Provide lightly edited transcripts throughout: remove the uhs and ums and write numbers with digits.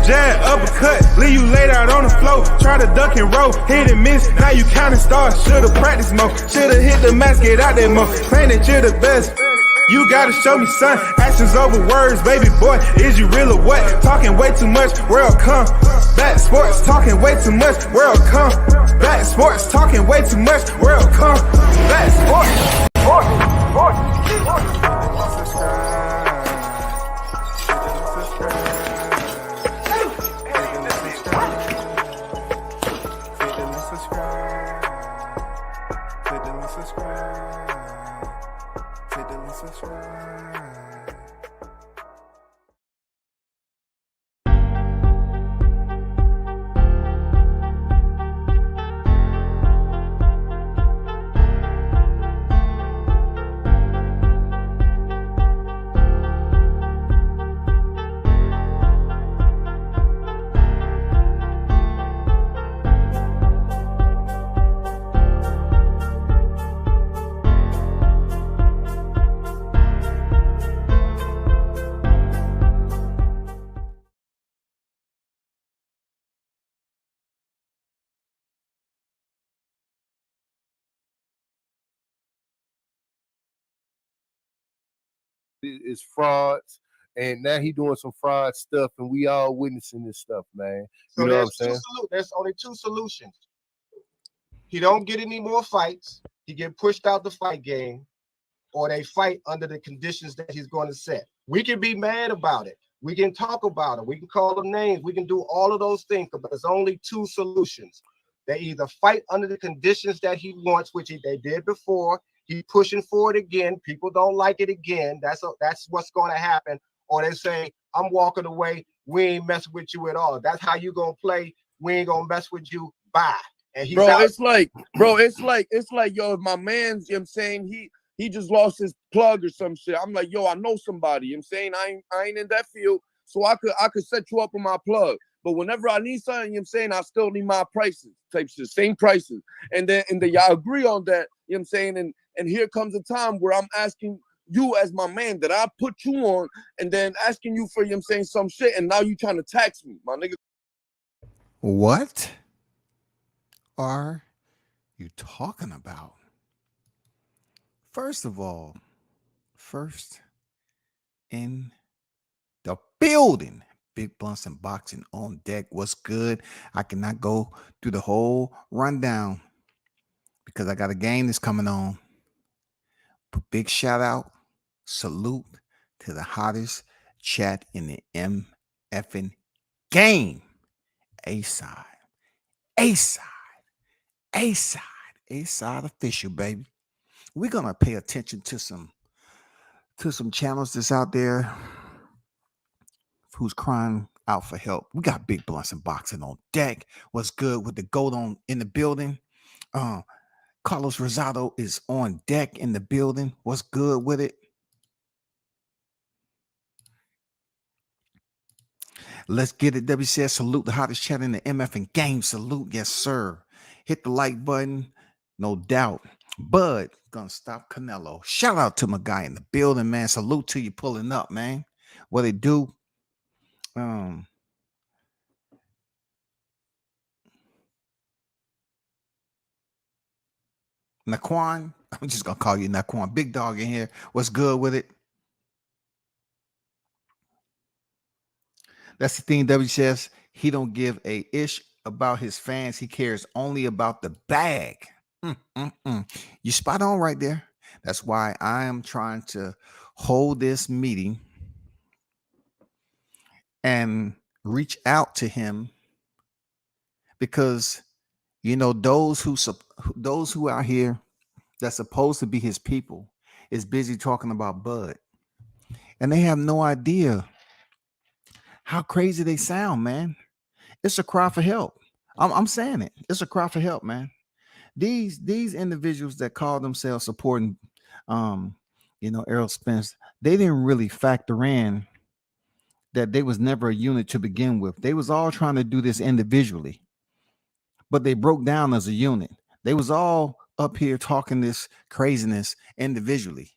jab, uppercut, leave you laid out on the floor. Try to duck and roll, hit and miss, now you counting stars. Should've practiced more, should've hit the mask, get out there more. Claim that you're the best. You gotta show me, son. Actions over words, baby boy. Is you real or what? Talking way too much, world come. Back sports, talking way too much, world come. Back sports, talking way too much, world come. Back sports. Is frauds, and now he doing some fraud stuff, and we all witnessing this stuff, man. You know what I'm saying? There's only two solutions. He don't get any more fights. He get pushed out the fight game, or they fight under the conditions that he's going to set. We can be mad about it. We can talk about it. We can call them names. We can do all of those things, but there's only two solutions. They either fight under the conditions that he wants, which they did before. He pushing for it again. People don't like it again. That's what's going to happen. Or they say, I'm walking away. We ain't messing with you at all. That's how you going to play. We ain't going to mess with you. Bye. And he's out. It's like, yo, my man's, you know what I'm saying? He just lost his plug or some shit. I'm like, yo, I know somebody. You know what I'm saying? I ain't in that field. So I could set you up with my plug. But whenever I need something, you know what I'm saying, I still need my prices, type shit, same prices. And then y'all agree on that, you know what I'm saying? And here comes a time where I'm asking you as my man that I put you on, and then asking you for, you know what I'm saying, some shit, and now you trying to tax me, my nigga. What are you talking about? First of all, first in the building, Big Blunts and Boxing on deck. What's good? I cannot go through the whole rundown because I got a game that's coming on. But big shout out, salute to the hottest chat in the MFing game. A-side official, baby. We're gonna pay attention to some channels that's out there who's crying out for help. We got Big Blunts and Boxing on deck. What's good with the goat on in the building? Carlos Rosado is on deck in the building. What's good with it? Let's get it. WCS salute the hottest chat in the MF and game. Salute, yes sir. Hit the like button, no doubt. Bud gonna stop Canelo. Shout out to my guy in the building, man. Salute to you pulling up, man. What it do? Naquan, I'm just gonna call you Naquan. Big dog in here. What's good with it? That's the thing, WCS. He don't give a ish about his fans. He cares only about the bag. You spot on right there. That's why I am trying to hold this meeting and reach out to him, because you know those who out here that's supposed to be his people is busy talking about Bud, and they have no idea how crazy they sound, man. It's a cry for help. I'm saying it. It's a cry for help, man. These individuals that call themselves supporting Errol Spence, they didn't really factor in that they was never a unit to begin with. They was all trying to do this individually, but they broke down as a unit. They was all up here talking this craziness individually.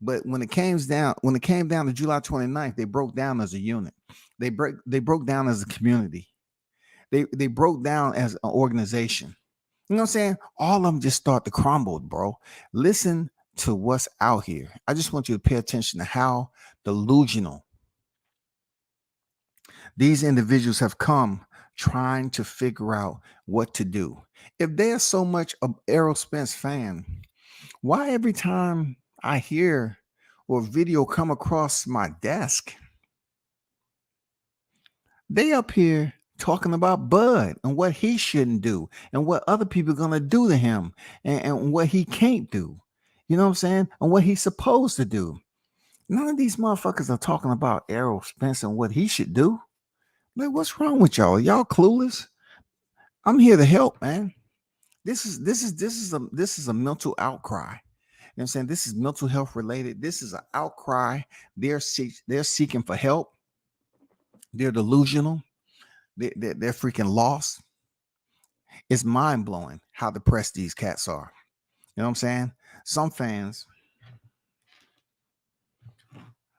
But when it came down to July 29th, they broke down as a unit. They broke down as a community. They broke down as an organization. You know what I'm saying? All of them just start to crumble, bro. Listen to what's out here. I just want you to pay attention to how delusional these individuals have come trying to figure out what to do. If they're so much a Errol Spence fan, why every time I hear or video come across my desk, they up here talking about Bud and what he shouldn't do and what other people are gonna do to him and what he can't do. You know what I'm saying? And what he's supposed to do. None of these motherfuckers are talking about Errol Spence and what he should do. Like, what's wrong with y'all? Y'all clueless? I'm here to help, man. This is a mental outcry. You know what I'm saying? This is mental health related. This is an outcry. They're seeking for help. They're delusional. They're freaking lost. It's mind blowing how depressed these cats are. You know what I'm saying? Some fans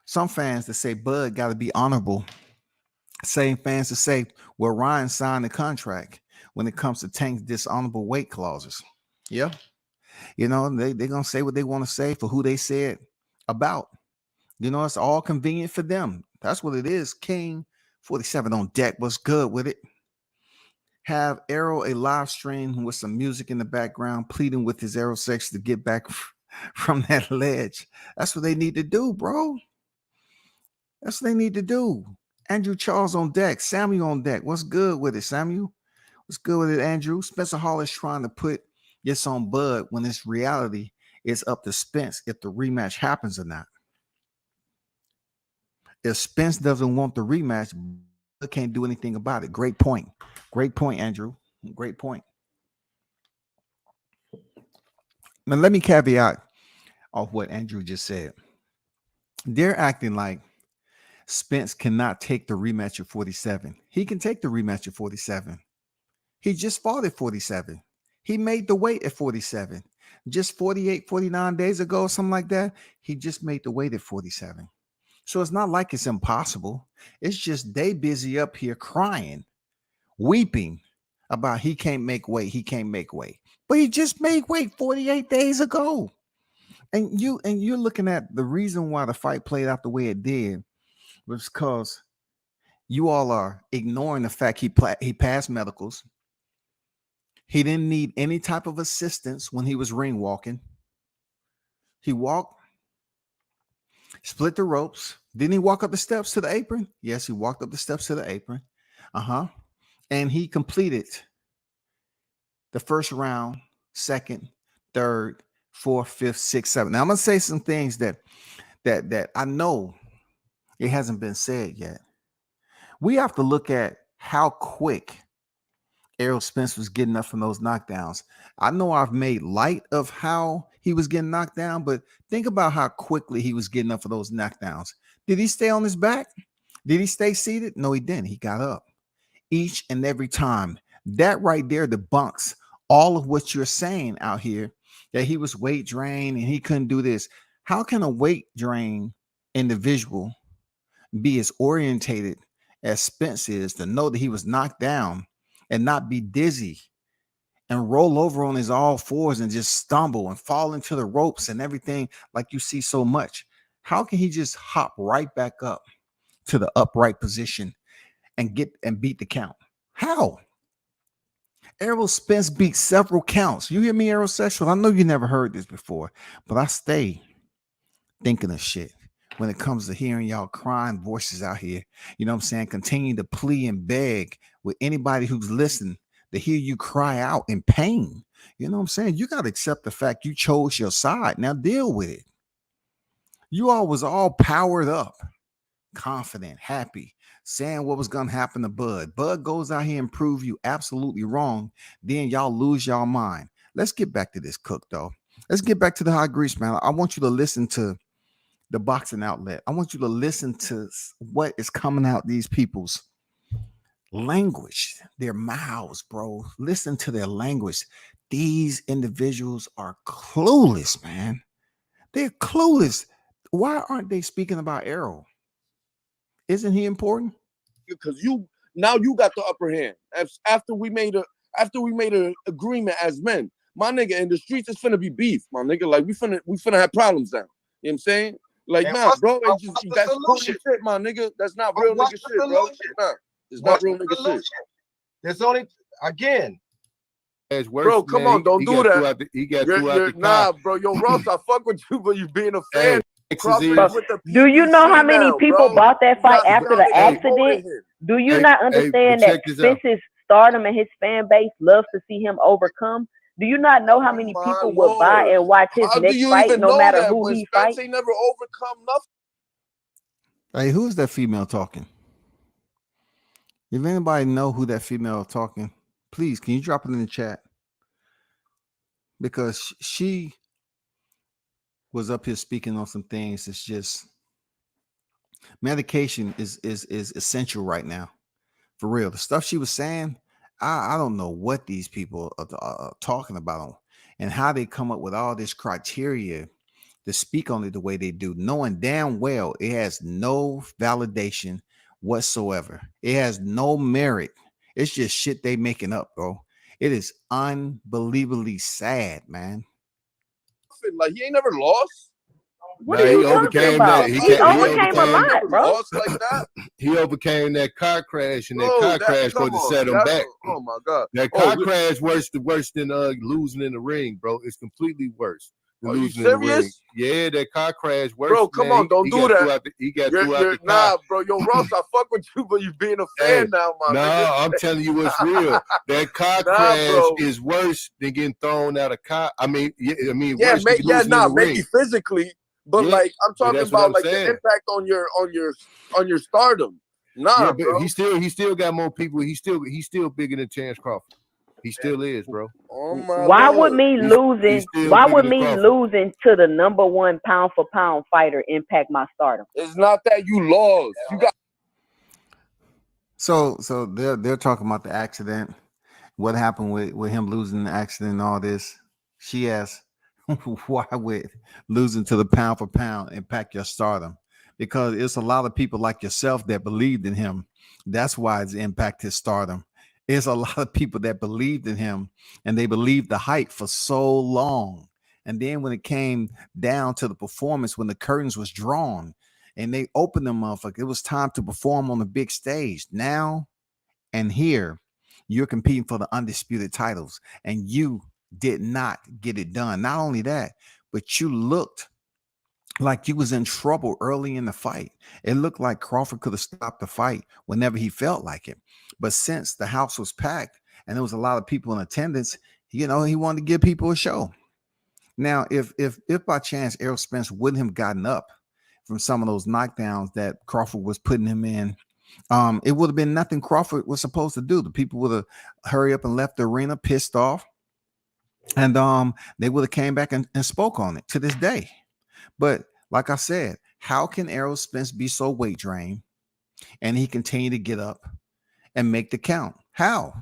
that say Bud got to be honorable. Same fans that say, well, Ryan signed the contract when it comes to Tank's dishonorable weight clauses. Yeah. You know, they're going to say what they want to say for who they said about. You know, it's all convenient for them. That's what it is. King 47 on deck. What's good with it? Have Errol a live stream with some music in the background, pleading with his aerosex to get back from that ledge. That's what they need to do, bro. That's what they need to do. Andrew Charles on deck. Samuel on deck. What's good with it, Samuel? What's good with it, Andrew? Spencer Hall is trying to put this on Bud when it's reality. It's up to Spence if the rematch happens or not. If Spence doesn't want the rematch, Bud can't do anything about it. Great point. Great point, Andrew. Great point. Now, let me caveat off what Andrew just said. They're acting like Spence cannot take the rematch at 47. He can take the rematch at 47. He just fought at 47. He made the weight at 47. Just 48, 49 days ago, something like that. He just made the weight at 47. So it's not like it's impossible. It's just they busy up here crying, weeping about he can't make weight. He can't make weight. But he just made weight 48 days ago. And you're looking at the reason why the fight played out the way it did was because you all are ignoring the fact he passed medicals. He didn't need any type of assistance when he was ring walking. He walked, split the ropes. Didn't he walk up the steps to the apron? Yes, he walked up the steps to the apron. And he completed the first round, second, third, fourth, fifth, sixth, seventh. Now I'm gonna say some things that I know it hasn't been said yet. We have to look at how quick Errol Spence was getting up from those knockdowns. I know I've made light of how he was getting knocked down, but think about how quickly he was getting up for those knockdowns. Did he stay on his back? Did he stay seated? No, he didn't. He got up each and every time. That right there debunks all of what you're saying out here, that he was weight drained and he couldn't do this. How can a weight drain individual be as orientated as Spence is to know that he was knocked down and not be dizzy and roll over on his all fours and just stumble and fall into the ropes and everything like you see so much? How can he just hop right back up to the upright position and beat the count? How? Errol Spence beat several counts. You hear me, Aerosexual? I know you never heard this before, but I stay thinking of shit when it comes to hearing y'all crying voices out here. You know what I'm saying? Continue to plea and beg with anybody who's listening to hear you cry out in pain. You know what I'm saying? You got to accept the fact you chose your side. Now deal with it. You all was all powered up, confident, happy, saying what was going to happen to Bud. Bud goes out here and prove you absolutely wrong. Then y'all lose y'all mind. Let's get back to this cook, though. Let's get back to the hot grease, man. I want you to listen to the boxing outlet. I want you to listen to what is coming out these people's language, their mouths, bro. Listen to their language. These individuals are clueless, man. They're clueless. Why aren't they speaking about Errol? Isn't he important? because you got the upper hand. After we made an agreement as men, my nigga, in the streets it's finna be beef, my nigga. Like we finna have problems now. You know what I'm saying? Like, nah, bro, it's just that's bullshit, my nigga. That's not real nigga shit, bro. Nah, it's not real nigga shit. There's only, again, bro, come on, don't do that. He got through out the nah, bro, yo, Ross, I fuck with you, but you being a fan. Do you know how many people bought that fight after the accident? Do you not understand that Spence's stardom and his fan base loves to see him overcome? Do you not know how many people will buy and watch his next fight, no matter who he fights? Ain't never overcome nothing. Hey, who's that female talking? If anybody know who that female talking, please, can you drop it in the chat? Because she was up here speaking on some things. It's just medication is essential right now, for real. The stuff she was saying, I don't know what these people are talking about and how they come up with all this criteria to speak on it the way they do, knowing damn well it has no validation whatsoever. It has no merit. It's just shit they making up, bro. It is unbelievably sad, man. Like, he ain't never lost. What are you talking about? He overcame a lot, bro. Lost like that. He overcame that car crash, and that car crash was to set him back. Oh my god, that car crash worse than losing in the ring, bro. It's completely worse. Are you serious? Yeah, that car crash worse. Bro, come on, don't do that. He got through out the car. Nah, bro, yo, Ross, I fuck with you, but you being a fan now, man. No, I'm telling you what's real. That car crash is worse than getting thrown out of car. I mean, maybe physically, but like I'm talking about like the impact on your stardom. Nah, but bro. He still got more people. He's still bigger than Chance Crawford. He still is, bro. Oh my why Lord. would me losing to the number one pound for pound fighter impact my stardom? It's not that you lost. You got so they're talking about the accident, what happened with him losing the accident and all this. She asked, why would losing to the pound for pound impact your stardom? Because it's a lot of people like yourself that believed in him. That's why it's impacted his stardom. There's a lot of people that believed in him and they believed the hype for so long. And then when it came down to the performance, when the curtains was drawn and they opened them up, like it was time to perform on the big stage. Now and here, you're competing for the undisputed titles and you did not get it done. Not only that, but you looked like you was in trouble early in the fight. It looked like Crawford could have stopped the fight whenever he felt like it. But since the house was packed and there was a lot of people in attendance, he wanted to give people a show. Now, if by chance Errol Spence wouldn't have gotten up from some of those knockdowns that Crawford was putting him in, it would have been nothing Crawford was supposed to do. The people would have hurried up and left the arena pissed off. And they would have came back and spoke on it to this day. But like I said, how can Errol Spence be so weight drained and he continue to get up and make the count? How?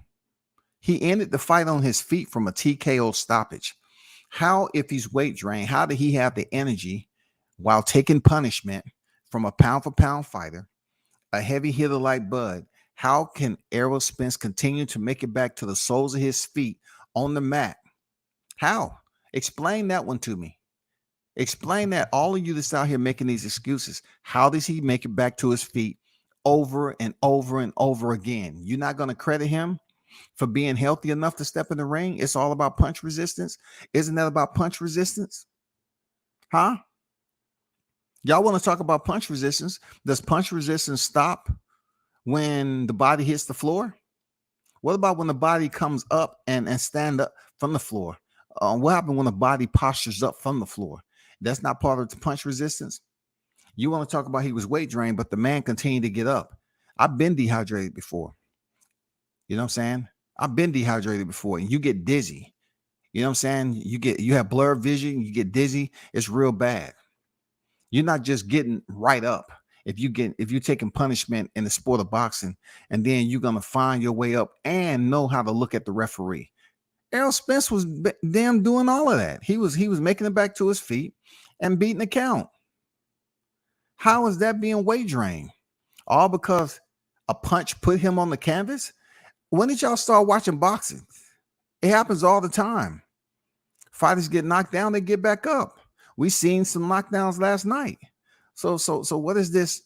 He ended the fight on his feet from a TKO stoppage. How, if he's weight drained, how did he have the energy while taking punishment from a pound for pound fighter, a heavy hitter like Bud? How can Errol Spence continue to make it back to the soles of his feet on the mat? How? Explain that one to me. Explain that, all of you that's out here making these excuses. How does he make it back to his feet over and over and over again? You're not going to credit him for being healthy enough to step in the ring? It's all about punch resistance. Isn't that about punch resistance? Huh? Y'all want to talk about punch resistance? Does punch resistance stop when the body hits the floor? What about when the body comes up and stand up from the floor? What happened when the body postures up from the floor? That's not part of the punch resistance. You want to talk about he was weight drained, but the man continued to get up. I've been dehydrated before. You know what I'm saying? I've been dehydrated before, and you get dizzy. You know what I'm saying? You have blurred vision, you get dizzy. It's real bad. You're not just getting right up. If you're taking punishment in the sport of boxing, and then you're gonna find your way up and know how to look at the referee. Errol Spence was damn doing all of that. He was making it back to his feet and beating the count. How is that being weight drained? All because a punch put him on the canvas? When did y'all start watching boxing? It happens all the time. Fighters get knocked down, they get back up. We seen some knockdowns last night. So what is this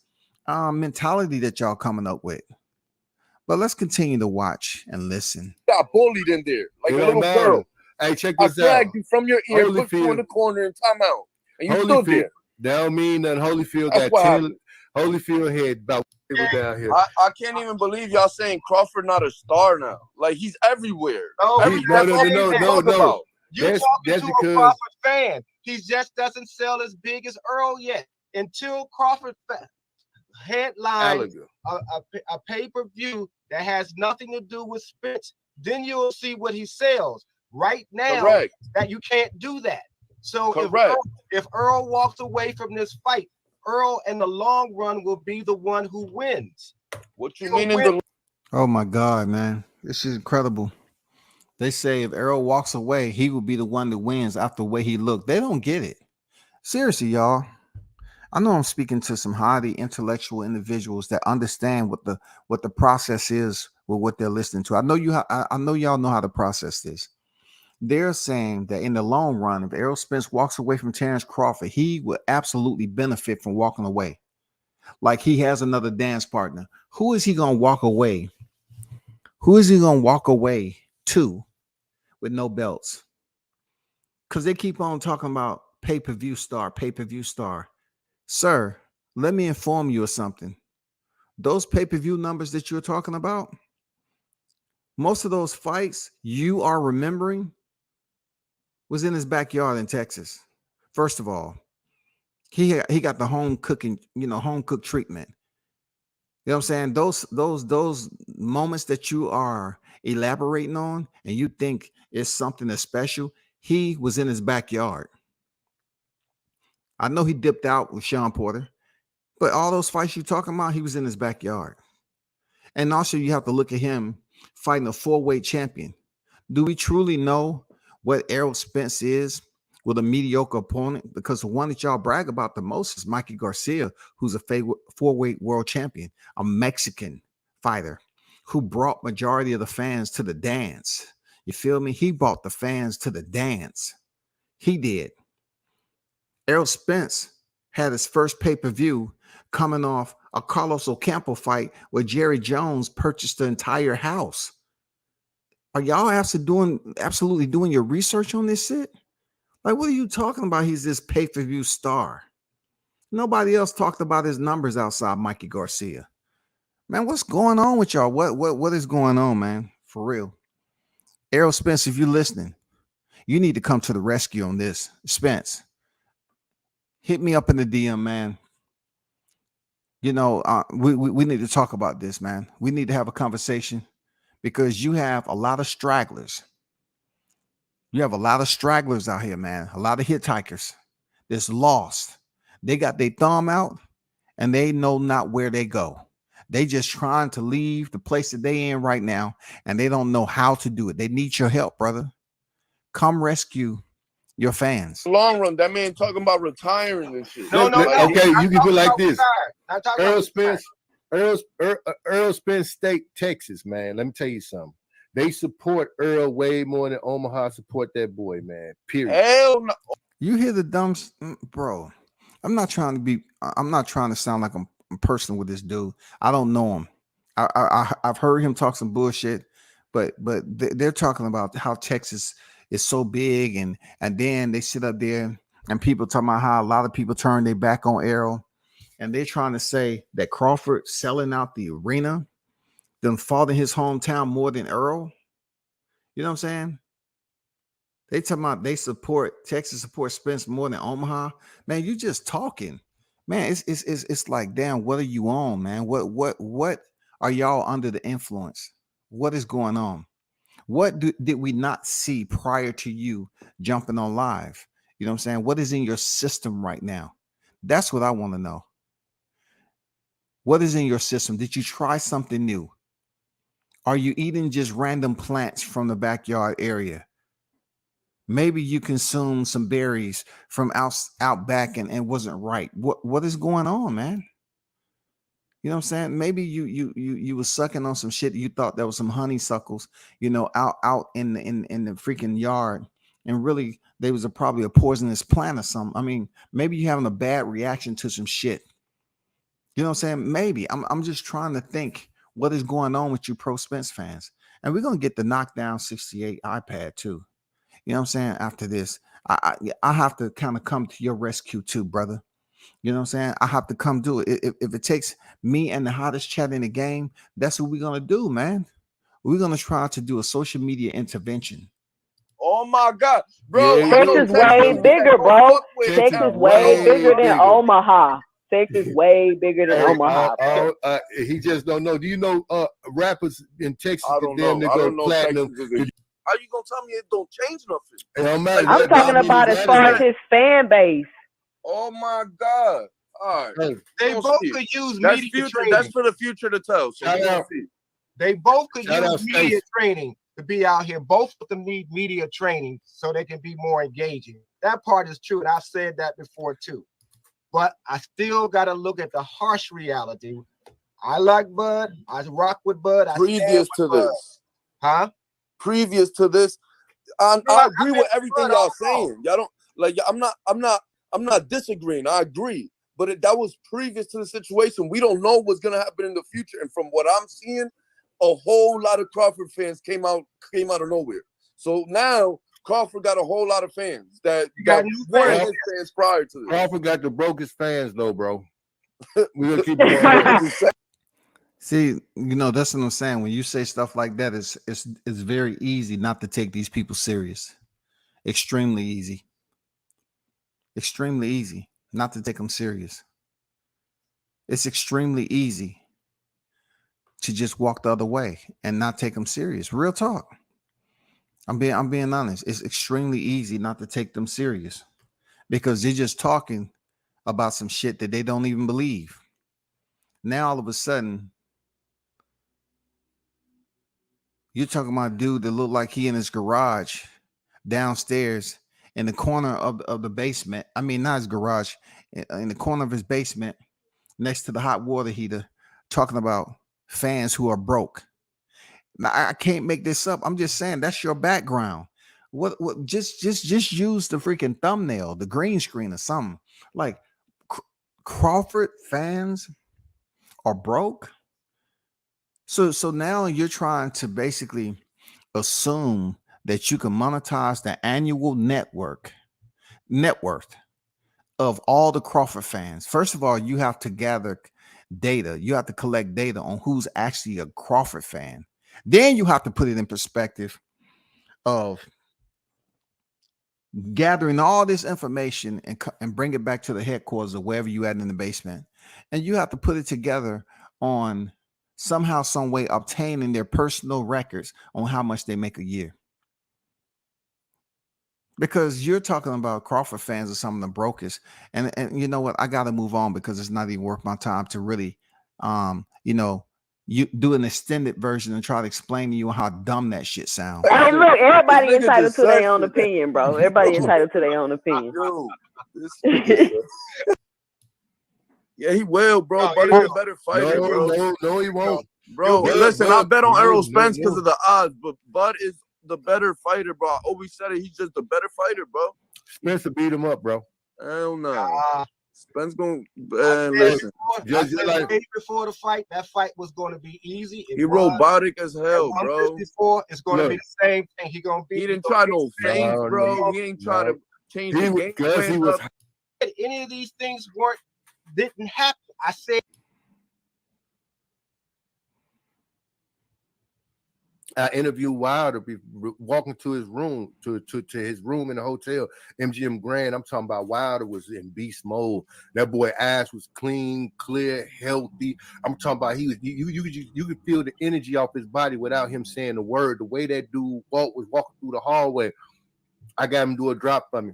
mentality that y'all coming up with? But let's continue to watch and listen. Got bullied in there like a little girl. Hey, check this out. I dragged you from your ear, put you in the corner and time out. And you stood there. That don't mean that Holyfield got 10. Holyfield had about down here. I can't even believe y'all saying Crawford not a star now. Like, he's everywhere. No. You're talking to a Crawford fan. He just doesn't sell as big as Earl yet. Until Crawford headlines a pay-per-view that has nothing to do with Spence, then you'll see what he sells. Right now, that you can't do that. So if Earl walks away from this fight, Earl in the long run will be the one who wins. What you mean in the? Oh my God, man, this is incredible. They say if Earl walks away, he will be the one that wins after the way he looked. They don't get it. Seriously, y'all. I know I'm speaking to some highly intellectual individuals that understand what the process is with what they're listening to. I know y'all know how to process this. They're saying that in the long run, if Errol Spence walks away from Terrence Crawford, he will absolutely benefit from walking away. Like he has another dance partner. Who is he going to walk away? Who is he going to walk away to with no belts? Because they keep on talking about pay-per-view star, pay-per-view star. Sir, let me inform you of something. Those pay-per-view numbers that you're talking about, most of those fights you are remembering was in his backyard in Texas. First of all, he got the home cooking, home cooked treatment. You know what I'm saying? Those moments that you are elaborating on and you think it's something that's special, he was in his backyard. I know he dipped out with Sean Porter, but all those fights you're talking about, he was in his backyard. And also you have to look at him fighting a 4-weight champion. Do we truly know what Errol Spence is with a mediocre opponent? Because the one that y'all brag about the most is Mikey Garcia, who's a 4-weight world champion, a Mexican fighter who brought majority of the fans to the dance. You feel me? He brought the fans to the dance. He did. Errol Spence had his first pay-per-view coming off a Carlos Ocampo fight where Jerry Jones purchased the entire house. Are y'all absolutely doing your research on this shit? Like, what are you talking about? He's this pay-per-view star. Nobody else talked about his numbers outside Mikey Garcia. Man, what's going on with y'all? What is going on, man? For real. Errol Spence, if you're listening, you need to come to the rescue on this. Spence, hit me up in the DM, man. We need to talk about this, man. We need to have a conversation because you have a lot of stragglers. You have a lot of stragglers out here, man. A lot of hitchhikers that's lost. They got their thumb out and they know not where they go. They just trying to leave the place that they in right now and they don't know how to do it. They need your help, brother. Come rescue your fans. Long run, that man talking about retiring and shit. No. Okay, you can put it like this. Earl Spence State, Texas, man. Let me tell you something. They support Earl way more than Omaha support that boy, man. Period. Hell no. You hear the dumb, bro. I'm not trying to sound like I'm personal with this dude. I don't know him. I've heard him talk some bullshit, but they're talking about how Texas is so big, and then they sit up there and people talking about how a lot of people turn their back on Errol, and they're trying to say that Crawford selling out the arena then fought in his hometown more than Earl. You know what I'm saying? They talking about Texas supports Spence more than Omaha. Man, you just talking. Man, it's like, damn, what are you on, man? What are y'all under the influence? What is going on? What did we not see prior to you jumping on live? You know what I'm saying? What is in your system right now? That's what I want to know. What is in your system? Did you try something new? Are you eating just random plants from the backyard area? Maybe you consumed some berries from out back and wasn't right. What is going on, man? You know You know what I'm saying? Maybe you was sucking on some shit. You thought there was some honeysuckles, out in the freaking yard, and really they was probably a poisonous plant or something. I mean, maybe you having a bad reaction to some shit. You know what I'm saying? Maybe I'm just trying to think what is going on with you pro Spence fans, and we're gonna get the knockdown 68 iPad too. You know what I'm saying? After this, I have to kind of come to your rescue too, brother. You know what I'm saying? I have to come do it. If it takes me and the hottest chat in the game, that's what we're gonna do, man. We're gonna try to do a social media intervention. Oh my God, bro! Yeah, Texas way bigger, bro. Texas way bigger than Omaha. Texas way bigger than Omaha. He just don't know. Do you know rappers in Texas? I don't know. I don't know platinum. How you gonna tell me it don't change nothing? It don't matter. I'm talking about as far as his fan base. Oh my God! All right, they both could use media training. That's for the future to tell. So they both could use media training to be out here. Both of them need media training so they can be more engaging. That part is true, and I've said that before too. But I still got to look at the harsh reality. I like Bud. I rock with Bud. Previous to this, Previous to this, I agree with everything y'all saying. Y'all don't like. I'm not disagreeing. I agree. But that was previous to the situation. We don't know what's gonna happen in the future. And from what I'm seeing, a whole lot of Crawford fans came out of nowhere. So now Crawford got a whole lot of fans that weren't his fans prior to this. Crawford got the brokest fans though, bro. We're gonna keep going. See, that's what I'm saying. When you say stuff like that, it's very easy not to take these people serious. Extremely easy. Extremely easy not to take them serious. It's extremely easy to just walk the other way and not take them serious. Real talk. I'm being honest. It's extremely easy not to take them serious because they're just talking about some shit that they don't even believe. Now all of a sudden, you're talking about a dude that looked like he in his garage downstairs in the corner of the basement. I mean, not his garage, in the corner of his basement next to the hot water heater, talking about fans who are broke. Now, I can't make this up. I'm just saying that's your background. What just use the freaking thumbnail, the green screen or something. Like Crawford fans are broke. So now you're trying to basically assume that you can monetize the annual net worth of all the Crawford fans. First of all, you have to gather data. You have to collect data on who's actually a Crawford fan. Then you have to put it in perspective of gathering all this information and bring it back to the headquarters of wherever you at in the basement. And you have to put it together on somehow, some way obtaining their personal records on how much they make a year. Because you're talking about Crawford fans are some of the brokest. And you know what? I got to move on because it's not even worth my time to really, you do an extended version and try to explain to you how dumb that shit sounds. Hey, look, everybody entitled to their own opinion, bro. Everybody entitled to their own opinion. Yeah, he will, bro. Buddy's a better fighter, bro. No, he won't. Bro, listen, I bet on Errol Spence because of the odds, but Bud is the better fighter, bro. I always said it. He's just the better fighter, bro. Spence will beat him up, bro. Hell no. Spence going listen. Before the fight, that fight was going to be easy. He robotic as hell, bro. Before it's going to be the same thing. He didn't try no feints, bro. He ain't try to change the game plan. Any of these things didn't happen. I said. I interviewed Wilder walking to his room, to his room in the hotel, MGM Grand. I'm talking about Wilder was in beast mode. That boy ass was clean, clear, healthy. I'm talking about he was. You could feel the energy off his body without him saying the word. The way that dude was walking through the hallway, I got him to do a drop for me.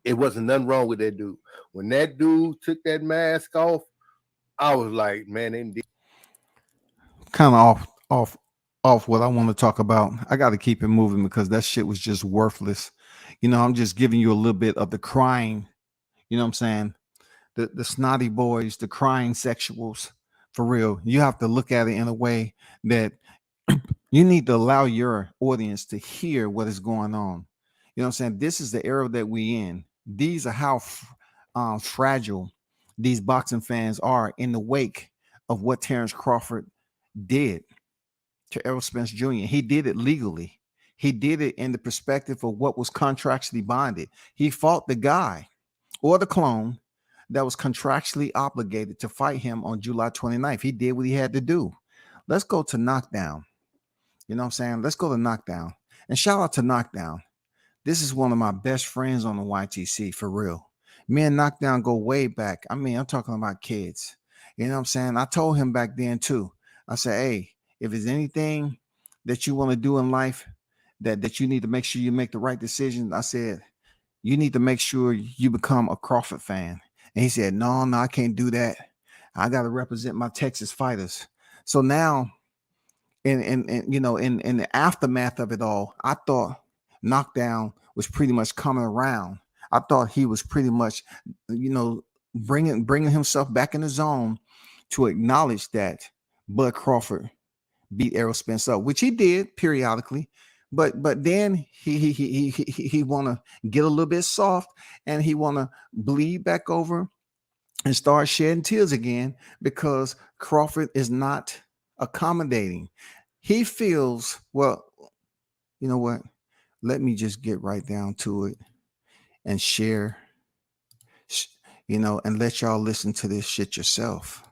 It wasn't nothing wrong with that dude. When that dude took that mask off, I was like, man, they kind of off what I want to talk about. I got to keep it moving because that shit was just worthless. I'm just giving you a little bit of the crying, you know what I'm saying? The snotty boys, the crying sexuals, For real. You have to look at it in a way that you need to allow your audience to hear what is going on. You know what I'm saying? This is the era that we in. These are how fragile these boxing fans are in the wake of what Terrence Crawford did to Errol Spence Jr. He did it legally. He did it in the perspective of what was contractually bonded. He fought the guy or the clone that was contractually obligated to fight him on July 29th. He did what he had to do. Let's go to Knockdown. You know what I'm saying? Let's go to Knockdown. And shout out to Knockdown. This is one of my best friends on the YTC, for real. Me and Knockdown go way back. I mean, I'm talking about kids. You know what I'm saying? I told him back then too. I said, hey, if there's anything that you want to do in life that you need to make sure you make the right decision, I said, you need to make sure you become a Crawford fan. And he said, no, I can't do that. I got to represent my Texas fighters. So now, in the aftermath of it all, I thought Knockdown was pretty much coming around. I thought he was pretty much, bringing himself back in the zone to acknowledge that Bud Crawford beat Errol Spence up, which he did periodically. But then he want to get a little bit soft, and he want to bleed back over and start shedding tears again because Crawford is not accommodating. He feels, well, you know what? Let me just get right down to it and share, and let y'all listen to this shit yourself.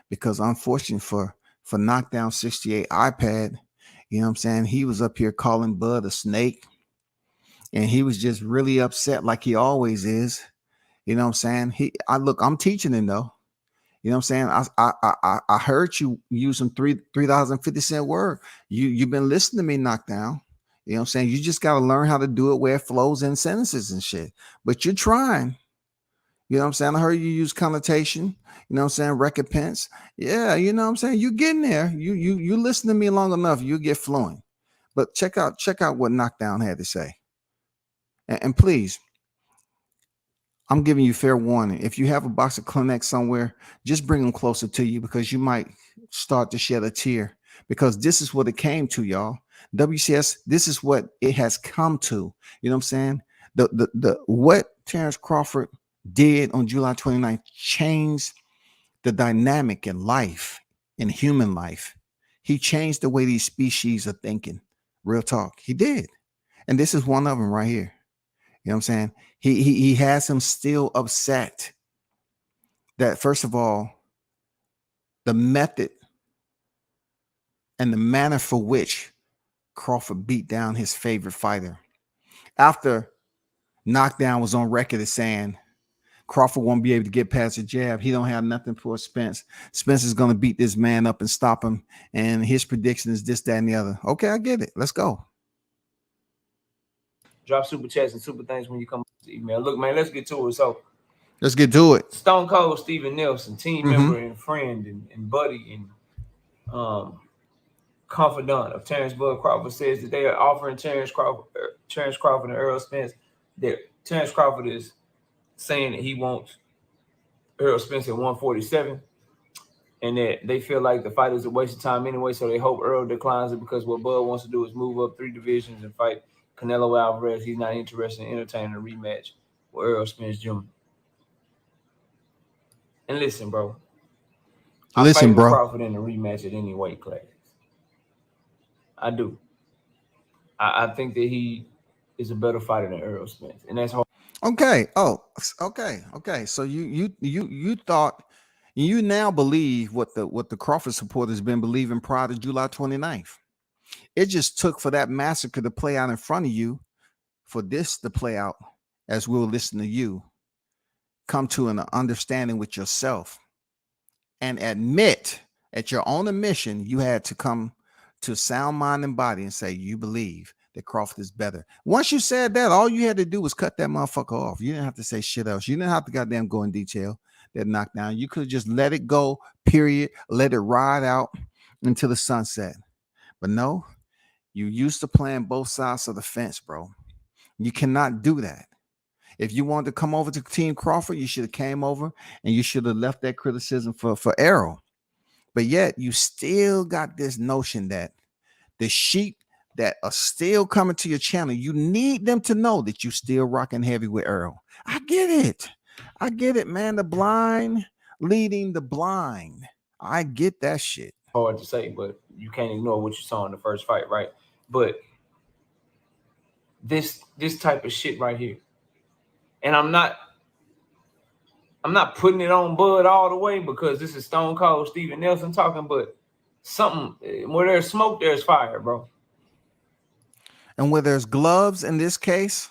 Because unfortunately for Knockdown 68 iPad, you know what I'm saying? He was up here calling Bud a snake. And he was just really upset like he always is. You know what I'm saying? I'm teaching him though. You know what I'm saying? I heard you use some $3.50 word. You've been listening to me, Knockdown. You know what I'm saying? You just got to learn how to do it where it flows in sentences and shit. But you're trying. You know what I'm saying? I heard you use connotation. You know what I'm saying? Recompense. Yeah, you know what I'm saying? You getting there. You listen to me long enough, you get fluent. But check out what Knockdown had to say. And please, I'm giving you fair warning. If you have a box of Kleenex somewhere, just bring them closer to you because you might start to shed a tear, because this is what it came to, y'all. WCS, this is what it has come to. You know what I'm saying? The what Terrence Crawford did on July 29th changed the dynamic in life, in human life. He changed the way these species are thinking. Real talk. He did. And this is one of them right here. You know what I'm saying? He has him still upset that, first of all, the method and the manner for which Crawford beat down his favorite fighter. After Knockdown was on record as saying Crawford won't be able to get past the jab. He don't have nothing for Spence. Spence is going to beat this man up and stop him. And his prediction is this, that, and the other. Okay, I get it. Let's go. Drop super chats and super things when you come to email. Look, man, let's get to it. So let's get to it. Stone Cold Steven Nelson, team member and friend and buddy and confidant of Terrence Bud Crawford, says that they are offering Terrence Crawford and Errol Spence. That Terrence Crawford is saying that he wants Errol Spence at 147, and that they feel like the fight is a waste of time anyway, so they hope Errol declines it because what Bud wants to do is move up 3 divisions and fight Canelo Alvarez. He's not interested in entertaining a rematch with Errol Spence Jr. And listen, bro. I favor Crawford in the rematch at any weight class. I do. I think that he is a better fighter than Errol Spence, and that's hard. Okay. Oh, okay. So you thought, you now believe what the Crawford supporters been believing prior to July 29th. It just took for that massacre to play out in front of you, for this to play out as we'll listen to you come to an understanding with yourself and admit at your own admission you had to come to sound mind and body and say you believe that Crawford is better. Once you said that, all you had to do was cut that motherfucker off. You didn't have to say shit else. You didn't have to goddamn go in detail that Knockdown. You could have just let it go, period. Let it ride out until the sunset. But no, you used to playing both sides of the fence, bro. You cannot do that. If you wanted to come over to Team Crawford, you should have came over and you should have left that criticism for Errol. But yet you still got this notion that the sheep that are still coming to your channel, you need them to know that you still rocking heavy with Earl. I get it, man. The blind leading the blind. I get that shit. Hard to say, but you can't ignore what you saw in the first fight, right? But this type of shit right here, and I'm not putting it on Bud all the way because this is Stone Cold Steven Nelson talking, but something where there's smoke, there's fire, bro. And where there's gloves in this case,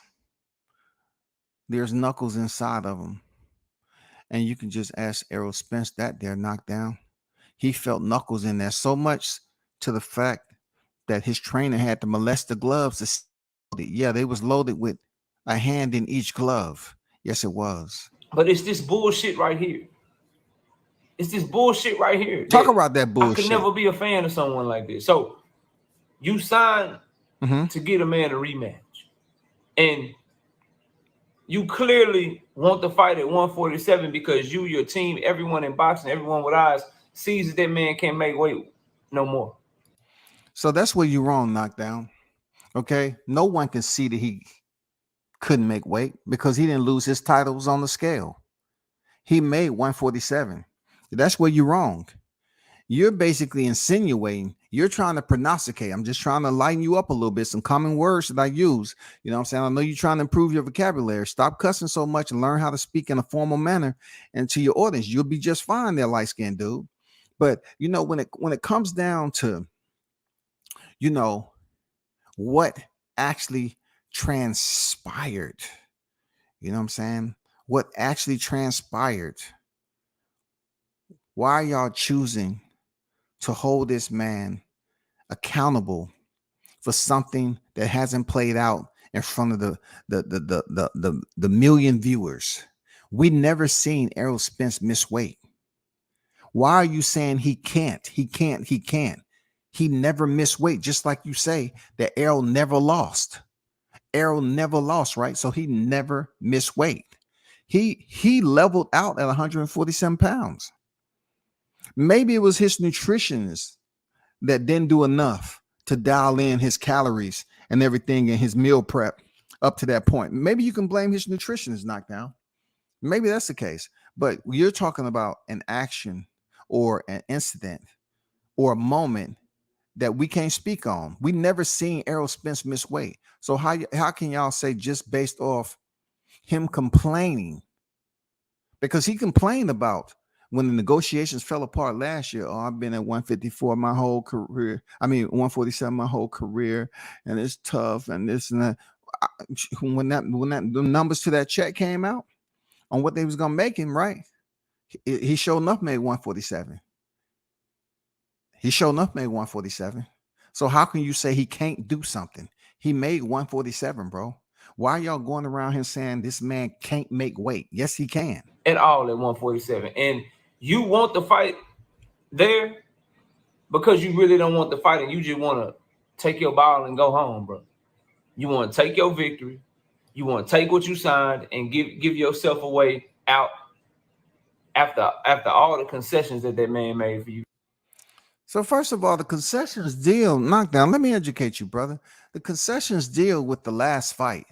there's knuckles inside of them. And you can just ask Errol Spence that they're knocked down. He felt knuckles in there so much to the fact that his trainer had to molest the gloves. Yeah, they was loaded with a hand in each glove. Yes, it was. But it's this bullshit right here. It's this bullshit right here. Talk about that bullshit. I could never be a fan of someone like this. So you signed to get a man a rematch. And you clearly want to fight at 147 because you, your team, everyone in boxing, everyone with eyes sees that man can't make weight no more. So that's where you're wrong, Knockdown. Okay? No one can see that he couldn't make weight because he didn't lose his titles on the scale. He made 147. That's where you're wrong. You're basically insinuating, you're trying to prognosticate. I'm just trying to lighten you up a little bit. Some common words that I use. You know what I'm saying? I know you're trying to improve your vocabulary. Stop cussing so much and learn how to speak in a formal manner and to your audience. You'll be just fine there, light-skinned dude. But you know, when it comes down to, you know, what actually transpired, you know what I'm saying? What actually transpired? Why are y'all choosing to hold this man accountable for something that hasn't played out in front of the million viewers? We never seen Errol Spence miss weight. Why are you saying he can't? He can't. He never missed weight, just like you say that Errol never lost. Errol never lost, right? So he never missed weight. He leveled out at 147 pounds. Maybe it was his nutritionist that didn't do enough to dial in his calories and everything in his meal prep up to that point. Maybe you can blame his nutritionist Knockdown. Maybe that's the case. But you're talking about an action or an incident or a moment that we can't speak on. We never seen Errol Spence miss weight. So how can y'all say just based off him complaining? Because he complained about when the negotiations fell apart last year. Oh, I've been at 154 my whole career. 147 my whole career, and it's tough and this and that. When the numbers to that check came out on what they was gonna make him, right? He sure enough made 147. He sure enough made 147. So how can you say he can't do something? He made 147, bro. Why are y'all going around here saying this man can't make weight? Yes, he can. At all at 147. And you want the fight there because you really don't want the fight and you just want to take your ball and go home, bro. You want to take your victory. You want to take what you signed and give yourself away out after all the concessions that man made for you. So first of all, the concessions deal, Knockdown. Let me educate you, brother. The concessions deal with the last fight.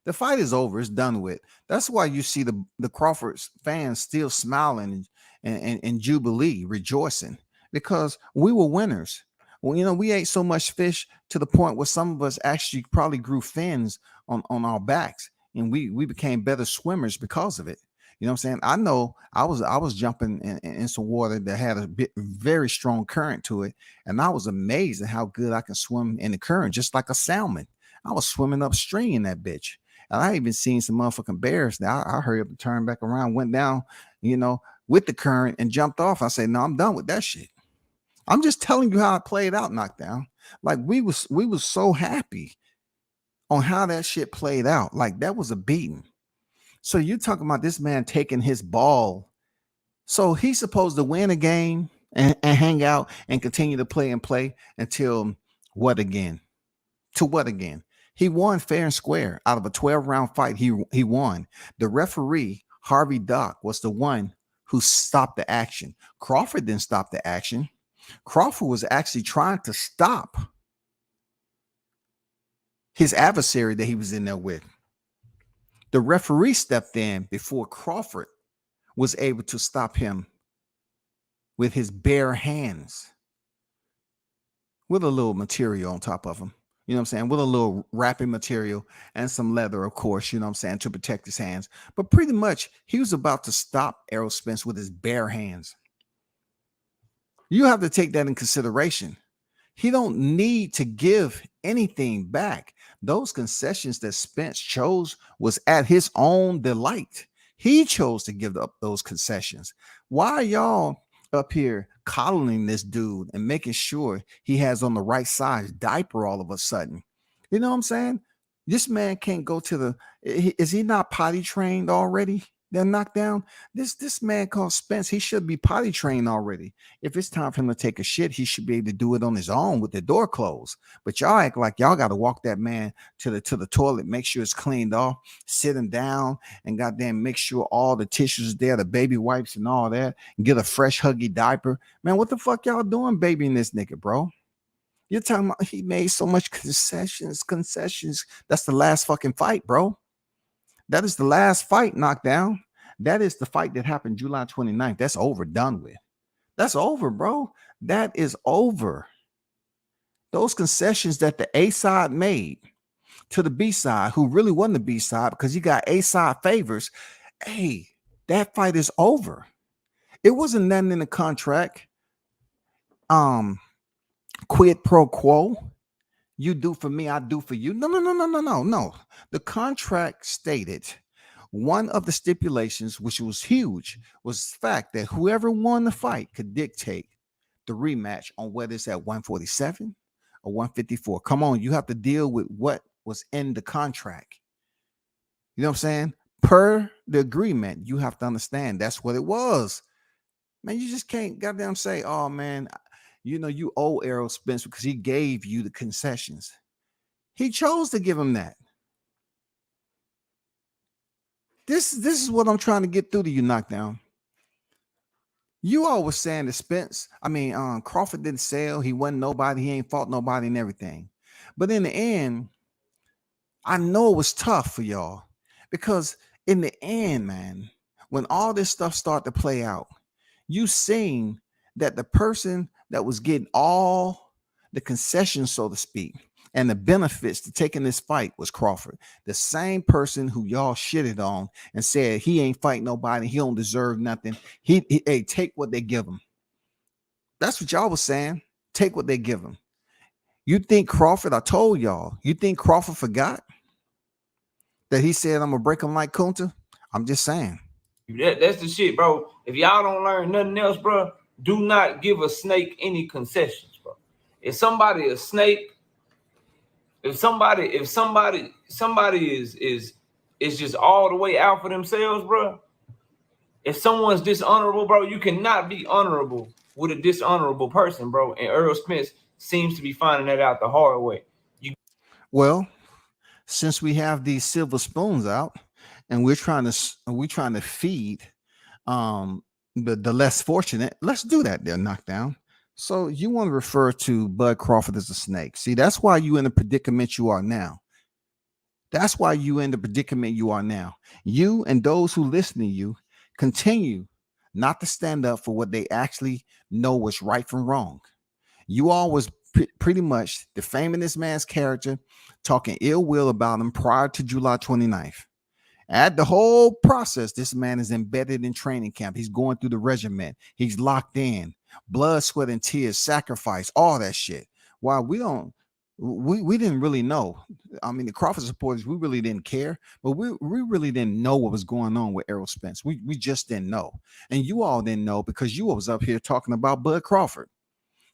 The fight is over. It's done with. That's why you see the Crawford fans still smiling and jubilee, rejoicing, because we were winners. Well, you know, we ate so much fish to the point where some of us actually probably grew fins on our backs, and we became better swimmers because of it. You know what I'm saying? I know I was jumping in some water that had a very strong current to it, and I was amazed at how good I can swim in the current, just like a salmon. I was swimming upstream in that bitch. And I even seen some motherfucking bears. Now I hurried up and turned back around, went down, you know, with the current and jumped off. I said, no, I'm done with that shit. I'm just telling you how it played out, Knockdown. Like we was so happy on how that shit played out. Like that was a beating. So you're talking about this man taking his ball. So he's supposed to win a game and hang out and continue to play until what again? To what again? He won fair and square out of a 12-round fight. He won. The referee, Harvey Dock, was the one who stopped the action. Crawford didn't stop the action. Crawford was actually trying to stop his adversary that he was in there with. The referee stepped in before Crawford was able to stop him with his bare hands, with a little material on top of him. You know what I'm saying? With a little wrapping material and some leather, of course, you know what I'm saying, to protect his hands. But pretty much, he was about to stop Errol Spence with his bare hands. You have to take that in consideration. He don't need to give anything back. Those concessions that Spence chose was at his own delight. He chose to give up those concessions. Why are y'all up here coddling this dude and making sure he has on the right size diaper all of a sudden? You know what I'm saying? This man can't go to the. Is he not potty trained already? They're knocked down. This man called Spence, he should be potty trained already. If it's time for him to take a shit, he should be able to do it on his own with the door closed. But y'all act like y'all got to walk that man to the toilet, make sure it's cleaned off, sit him down, and goddamn make sure all the tissues are there, the baby wipes and all that, and get a fresh huggy diaper. Man, what the fuck y'all doing babying this nigga, bro? You're talking about he made so much concessions. That's the last fucking fight, bro. That is the last fight, knockdown. That is the fight that happened July 29th. That's over, done with. That's over, bro. That is over. Those concessions that the A side made to the B side, who really won the B side because you got A side favors. Hey, that fight is over. It wasn't nothing in the contract. Quid pro quo. You do for me, I do for you. No. The contract stated one of the stipulations, which was huge, was the fact that whoever won the fight could dictate the rematch on whether it's at 147 or 154. Come on, you have to deal with what was in the contract. You know what I'm saying? Per the agreement, you have to understand that's what it was. Man, you just can't goddamn say, oh man, you know, you owe Errol Spence because he gave you the concessions. He chose to give him that. This is what I'm trying to get through to you, knockdown. You all was saying that Spence, Crawford didn't sell. He wasn't nobody. He ain't fought nobody and everything. But in the end, I know it was tough for y'all because in the end, man, when all this stuff started to play out, you seen that the person that was getting all the concessions, so to speak, and the benefits to taking this fight was Crawford, the same person who y'all shitted on and said he ain't fighting nobody, he don't deserve nothing. He take what they give him. That's what y'all was saying. Take what they give him. You think Crawford? I told y'all. You think Crawford forgot that he said I'm gonna break him like Kunta? I'm just saying. That's the shit, bro. If y'all don't learn nothing else, bro, do not give a snake any concessions, bro. If somebody a snake, if somebody is just all the way out for themselves, bro. If someone's dishonorable, bro, you cannot be honorable with a dishonorable person, bro. And Earl Spence seems to be finding that out the hard way. Well, since we have these silver spoons out and we're trying to feed the less fortunate, let's do that there, knockdown. So you want to refer to Bud Crawford as a snake. See, that's why you in the predicament you are now. That's why you in the predicament you are now. You and those who listen to you continue not to stand up for what they actually know was right from wrong. You all was pretty much defaming this man's character, talking ill will about him prior to July 29th. At the whole process, this man is embedded in training camp. He's going through the regiment. He's locked in. Blood, sweat, and tears, sacrifice, all that shit. While we didn't really know. I mean, the Crawford supporters, we really didn't care, but we really didn't know what was going on with Errol Spence. We just didn't know. And you all didn't know because you was up here talking about Bud Crawford.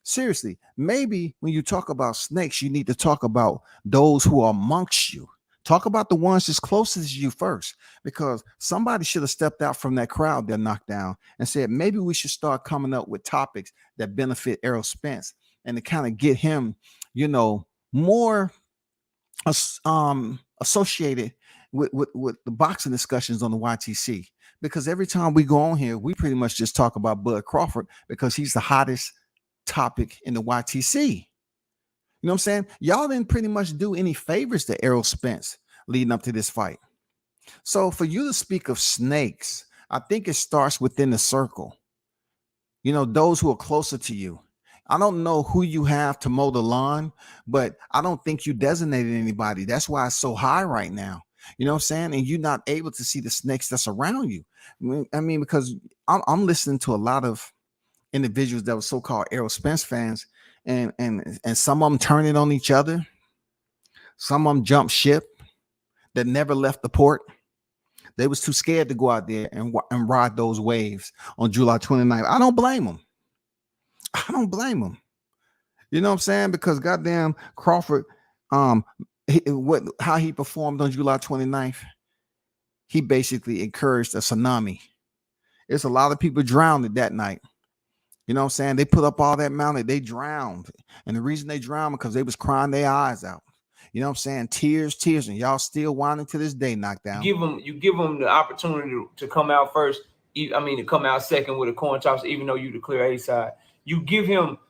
Seriously, maybe when you talk about snakes, you need to talk about those who are amongst you. Talk about the ones that's closest to you first, because somebody should have stepped out from that crowd that knocked down and said, maybe we should start coming up with topics that benefit Errol Spence and to kind of get him, more associated with the boxing discussions on the YTC. Because every time we go on here, we pretty much just talk about Bud Crawford because he's the hottest topic in the YTC. You know what I'm saying? Y'all didn't pretty much do any favors to Errol Spence leading up to this fight. So for you to speak of snakes, I think it starts within the circle. You know, those who are closer to you. I don't know who you have to mow the lawn, but I don't think you designated anybody. That's why it's so high right now. You know what I'm saying? And you're not able to see the snakes that's around you. I mean because I'm listening to a lot of individuals that were so-called Errol Spence fans, and some of them turn it on each other. Some of them jump ship that never left the port. They was too scared to go out there and ride those waves on July 29th. I don't blame them. I don't blame them. You know what I'm saying? Because goddamn Crawford, how he performed on July 29th, he basically encouraged a tsunami. It's a lot of people drowned that night. You know what I'm saying? They put up all that mountain, they drowned. And the reason they drowned because they was crying their eyes out. You know what I'm saying? Tears, and y'all still whining to this day, knockdown. You give them the opportunity to come out first. I mean, to come out second with a coin toss, even though you declare A side. You give up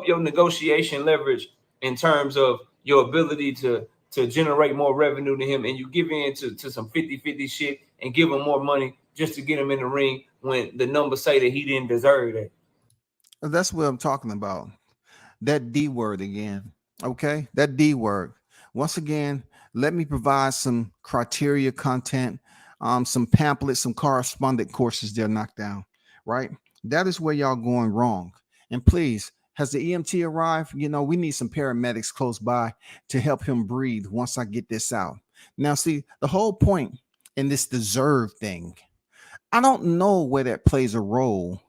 your negotiation leverage in terms of your ability to generate more revenue to him, and you give in to some 50-50 shit and give him more money just to get him in the ring when the numbers say that he didn't deserve that. That's what I'm talking about. That D word again. Okay, that D word. Once again, let me provide some criteria content, some pamphlets, some correspondent courses they're knocked down, right? That is where y'all going wrong. And please, has the EMT arrived? You know, we need some paramedics close by to help him breathe once I get this out. Now, see, the whole point in this deserve thing, I don't know where that plays a role,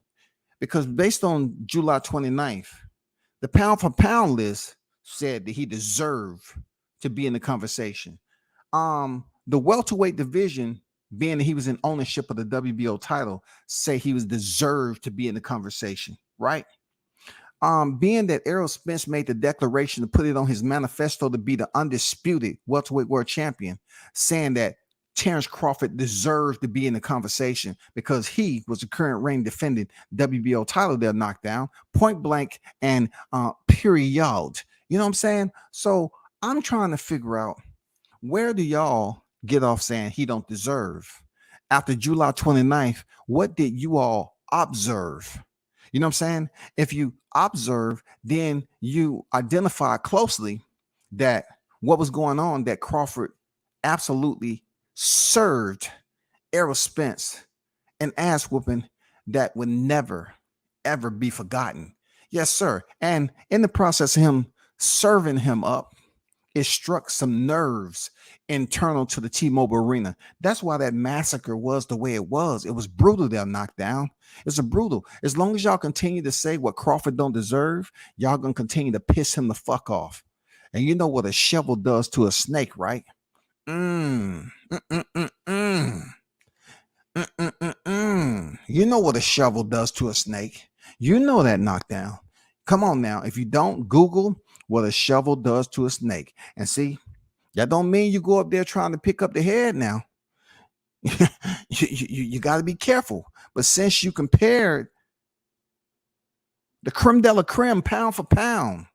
because based on July 29th, the pound for pound list said that he deserved to be in the conversation. The welterweight division, being that he was in ownership of the WBO title, say he was deserved to be in the conversation, right? Being that Errol Spence made the declaration to put it on his manifesto to be the undisputed welterweight world champion, saying that Terrence Crawford deserved to be in the conversation because he was the current reigning defending WBO title they're knocked down, point blank and period. You know what I'm saying? So I'm trying to figure out, where do y'all get off saying he don't deserve? After July 29th, what did you all observe? You know what I'm saying? If you observe, then you identify closely that what was going on, that Crawford absolutely served Errol Spence an ass whooping that would never, ever be forgotten. Yes, sir. And in the process of him serving him up, it struck some nerves internal to the T-Mobile Arena. That's why that massacre was the way it was. It was brutal. They're knocked down. It's a brutal. As long as y'all continue to say what Crawford don't deserve, y'all gonna continue to piss him the fuck off. And you know what a shovel does to a snake, right? You know what a shovel does to a snake. You know that, knockdown. Come on now. If you don't, Google what a shovel does to a snake. And see, that don't mean you go up there trying to pick up the head now. you got to be careful. But since you compared the creme de la creme, pound for pound,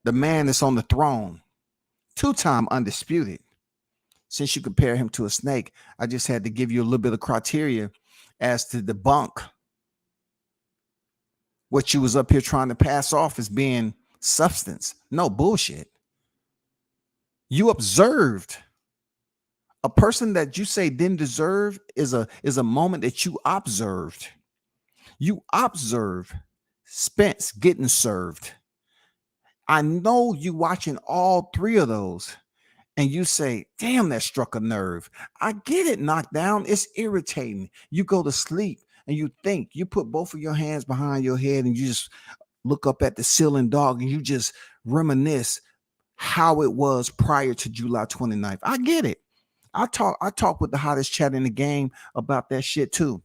the man that's on the throne, two-time undisputed, since you compare him to a snake, I just had to give you a little bit of criteria as to debunk what you was up here trying to pass off as being substance. No bullshit. You observed a person that you say didn't deserve is a moment that you observed. You observe Spence getting served. I know you watching all three of those and you say, damn, that struck a nerve. I get it, knocked down. It's irritating. You go to sleep and you think, you put both of your hands behind your head and you just look up at the ceiling, dog, and you just reminisce how it was prior to July 29th. I get it. I talk with the hottest chat in the game about that shit too.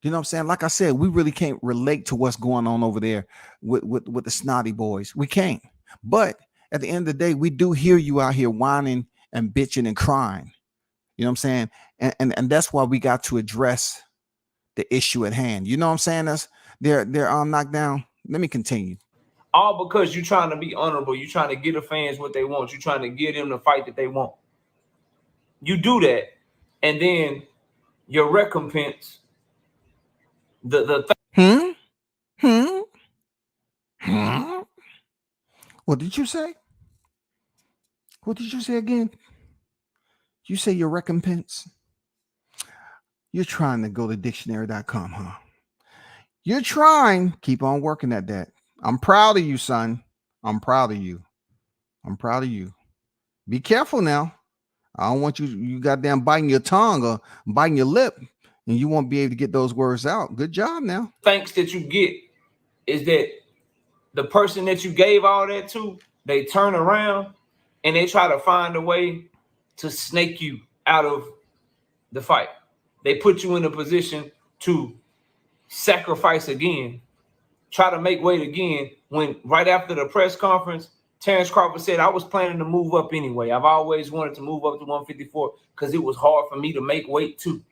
You know what I'm saying? Like I said, we really can't relate to what's going on over there with the snotty boys. We can't. But at the end of the day, we do hear you out here whining and bitching and crying. You know what I'm saying? And that's why we got to address the issue at hand. You know what I'm saying? They're knocked down. Let me continue. All because you're trying to be honorable. You're trying to get the fans what they want. You're trying to get them the fight that they want. You do that, and then your recompense, What did you say? What did you say again? You say your recompense? You're trying to go to dictionary.com, huh? You're trying. Keep on working at that. I'm proud of you, son. I'm proud of you. I'm proud of you. Be careful now. I don't want you goddamn biting your tongue or biting your lip, and you won't be able to get those words out. Good job now. Thanks that you get is that the person that you gave all that to, they turn around and they try to find a way to snake you out of the fight. They put you in a position to sacrifice again, try to make weight again, when right after the press conference, Terrence Crawford said, I was planning to move up anyway. I've always wanted to move up to 154 because it was hard for me to make weight too.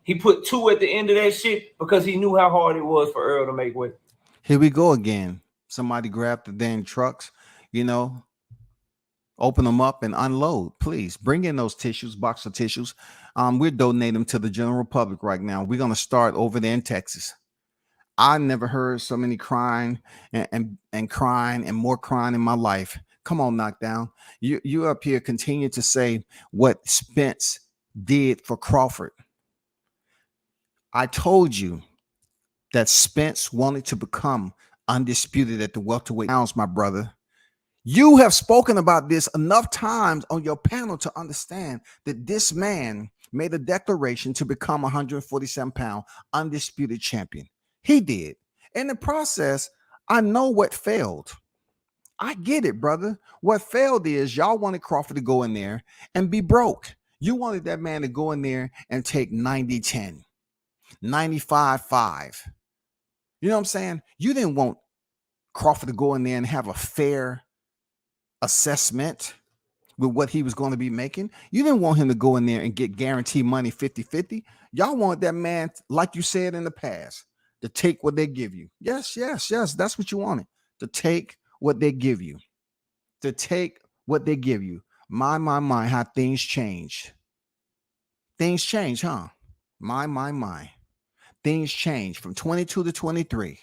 He put 2 at the end of that shit because he knew how hard it was for Earl to make weight. Here we go again. Somebody grab the damn trucks, open them up and unload. Please bring in those tissues, box of tissues. We're donating them to the general public right now. We're going to start over there in Texas. I never heard so many crying and crying and more crying in my life. Come on, Knockdown. You up here continue to say what Spence did for Crawford. I told you that Spence wanted to become undisputed at the welterweight pounds, my brother. You have spoken about this enough times on your panel to understand that this man made a declaration to become 147-pound undisputed champion. He did. In the process, I know what failed. I get it, brother. What failed is y'all wanted Crawford to go in there and be broke. You wanted that man to go in there and take 90-10, 95-5. You know what I'm saying? You didn't want Crawford to go in there and have a fair assessment with what he was going to be making. You didn't want him to go in there and get guaranteed money 50-50. Y'all want that man, like you said in the past, to take what they give you. Yes. That's what you wanted. To take what they give you. To take what they give you. My, how things changed. Things change, huh? My. Things change from 22 to 23.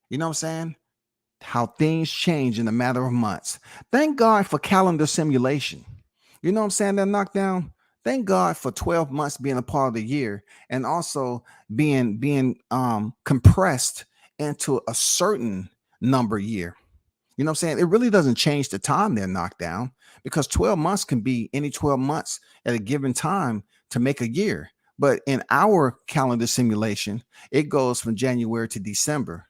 You know what I'm saying? How things change in a matter of months. Thank God for calendar simulation. You know what I'm saying? That knockdown. Thank God for 12 months being a part of the year and also being compressed into a certain number year. You know what I'm saying? It really doesn't change the time they're knocked down because 12 months can be any 12 months at a given time to make a year. But in our calendar simulation, it goes from January to December.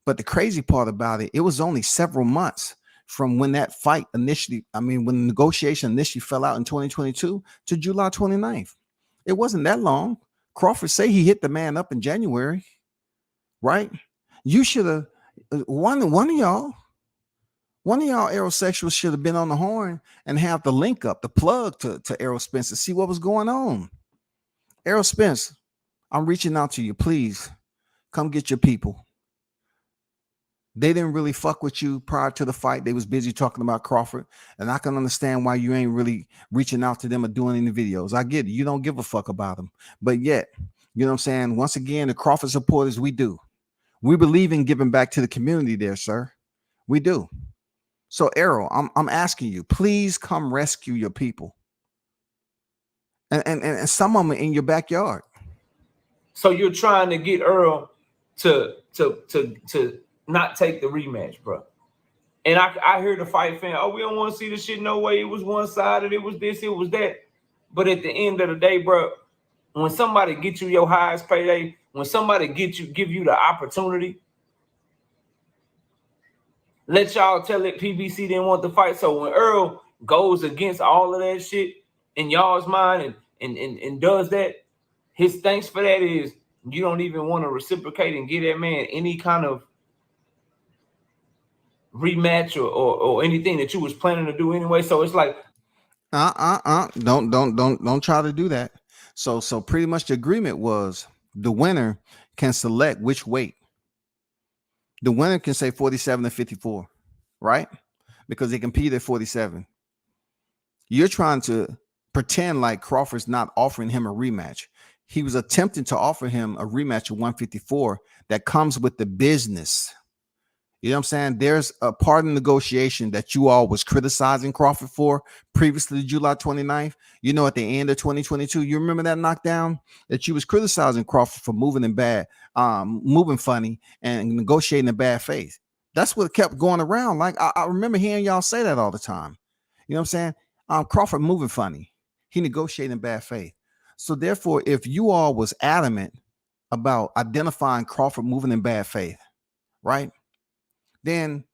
But the crazy part about it, it was only several months from when that fight initially, when the negotiation initially fell out in 2022 to July 29th. It wasn't that long. Crawford say he hit the man up in January, right? You should have, one of y'all aerosexuals should have been on the horn and have the link up, the plug to Errol Spence to see what was going on. Errol Spence, I'm reaching out to you. Please come get your people. They didn't really fuck with you prior to the fight. They was busy talking about Crawford. And I can understand why you ain't really reaching out to them or doing any videos. I get it. You don't give a fuck about them. But yet, you know what I'm saying? Once again, the Crawford supporters, we do. We believe in giving back to the community there, sir. We do. So, Errol, I'm asking you, please come rescue your people. And some of them in your backyard. So you're trying to get Earl to not take the rematch, bro. And I hear the fight fan, we don't want to see this shit. No way. It was one-sided. It was this, it was that. But at the end of the day, bro, when somebody gets you your highest payday, when somebody give you the opportunity, let y'all tell it PBC didn't want the fight. So when Earl goes against all of that shit in y'all's mind and does that, his thanks for that is you don't even want to reciprocate and give that man any kind of rematch or anything that you was planning to do anyway. So it's like don't try to do that. So pretty much the agreement was the winner can select which weight The winner can say 47 to 54, right? Because they competed at 47. You're trying to pretend like Crawford's not offering him a rematch. He was attempting to offer him a rematch at 154 that comes with the business. You know what I'm saying? There's a part of negotiation that you all was criticizing Crawford for previously to July 29th. You know, at the end of 2022, you remember that knockdown that you was criticizing Crawford for moving in bad, moving funny and negotiating in bad faith. That's what kept going around. Like I remember hearing y'all say that all the time. You know what I'm saying? Crawford moving funny. He negotiated in bad faith. So therefore, if you all was adamant about identifying Crawford moving in bad faith, right? Then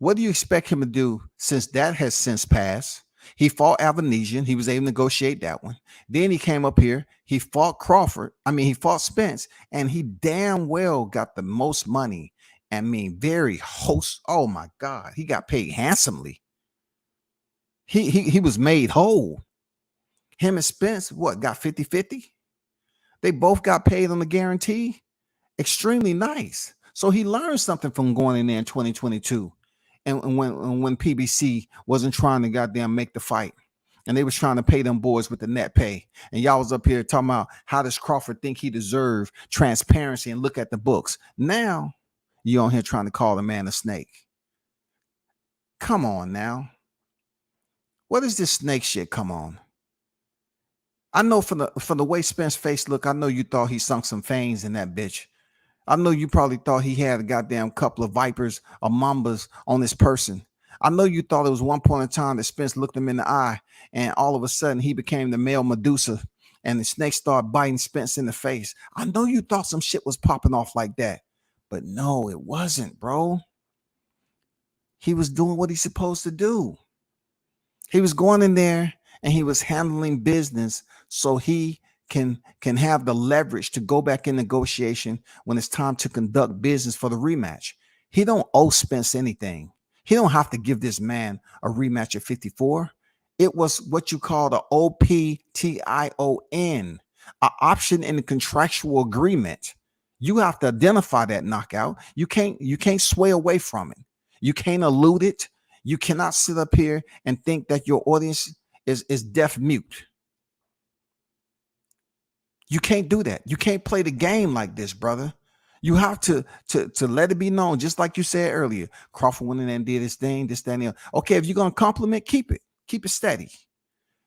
what do you expect him to do since that has since passed? He fought Avanesian. He was able to negotiate that one. Then he came up here. He fought Crawford. He fought Spence, and he damn well got the most money. Very host. Oh my God, he got paid handsomely. He was made whole. Him and Spence, got 50-50? They both got paid on the guarantee. Extremely nice. So he learned something from going in there in 2022. And when PBC wasn't trying to goddamn make the fight. And they was trying to pay them boys with the net pay. And y'all was up here talking about how does Crawford think he deserved transparency and look at the books. Now you on here trying to call the man a snake. Come on now. What is this snake shit? Come on. I know from the way Spence face look, I know you thought he sunk some fangs in that bitch. I know you probably thought he had a goddamn couple of vipers or mambas on this person. I know you thought it was one point in time that Spence looked him in the eye and all of a sudden he became the male Medusa and the snake started biting Spence in the face. I know you thought some shit was popping off like that, but no, it wasn't, bro. He was doing what he's supposed to do. He was going in there and he was handling business so he can have the leverage to go back in negotiation when it's time to conduct business for the rematch. He don't owe Spence anything. He don't have to give this man a rematch at 54. It was what you call the OPTION, an option in the contractual agreement. You have to identify that knockout. You can't sway away from it. You can't elude it. You cannot sit up here and think that your audience is deaf mute. You can't do that. You can't play the game like this, brother. You have to let it be known, just like you said earlier. Crawford went in and did his thing, this, that, and the other. Okay, if you're gonna compliment, keep it steady.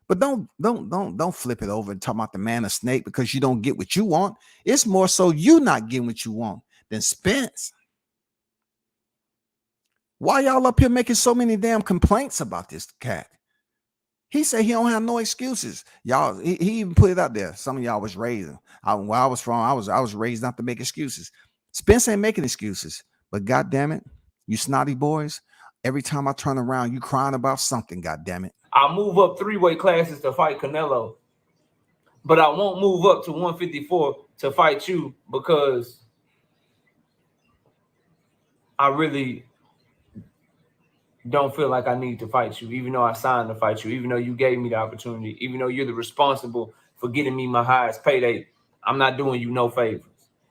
But don't flip it over and talk about the man of snake because you don't get what you want. It's more so you not getting what you want than Spence. Why y'all up here making so many damn complaints about this cat? He said he don't have no excuses. Y'all, he even put it out there. Some of y'all was raised. Where I was from, I was raised not to make excuses. Spence ain't making excuses. But God damn it, you snotty boys, every time I turn around, you crying about something, God damn it. I'll move up 3-weight classes to fight Canelo. But I won't move up to 154 to fight you because I really don't feel like I need to fight you, even though I signed to fight you, even though you gave me the opportunity, even though you're the responsible for getting me my highest payday. I'm not doing you no favors.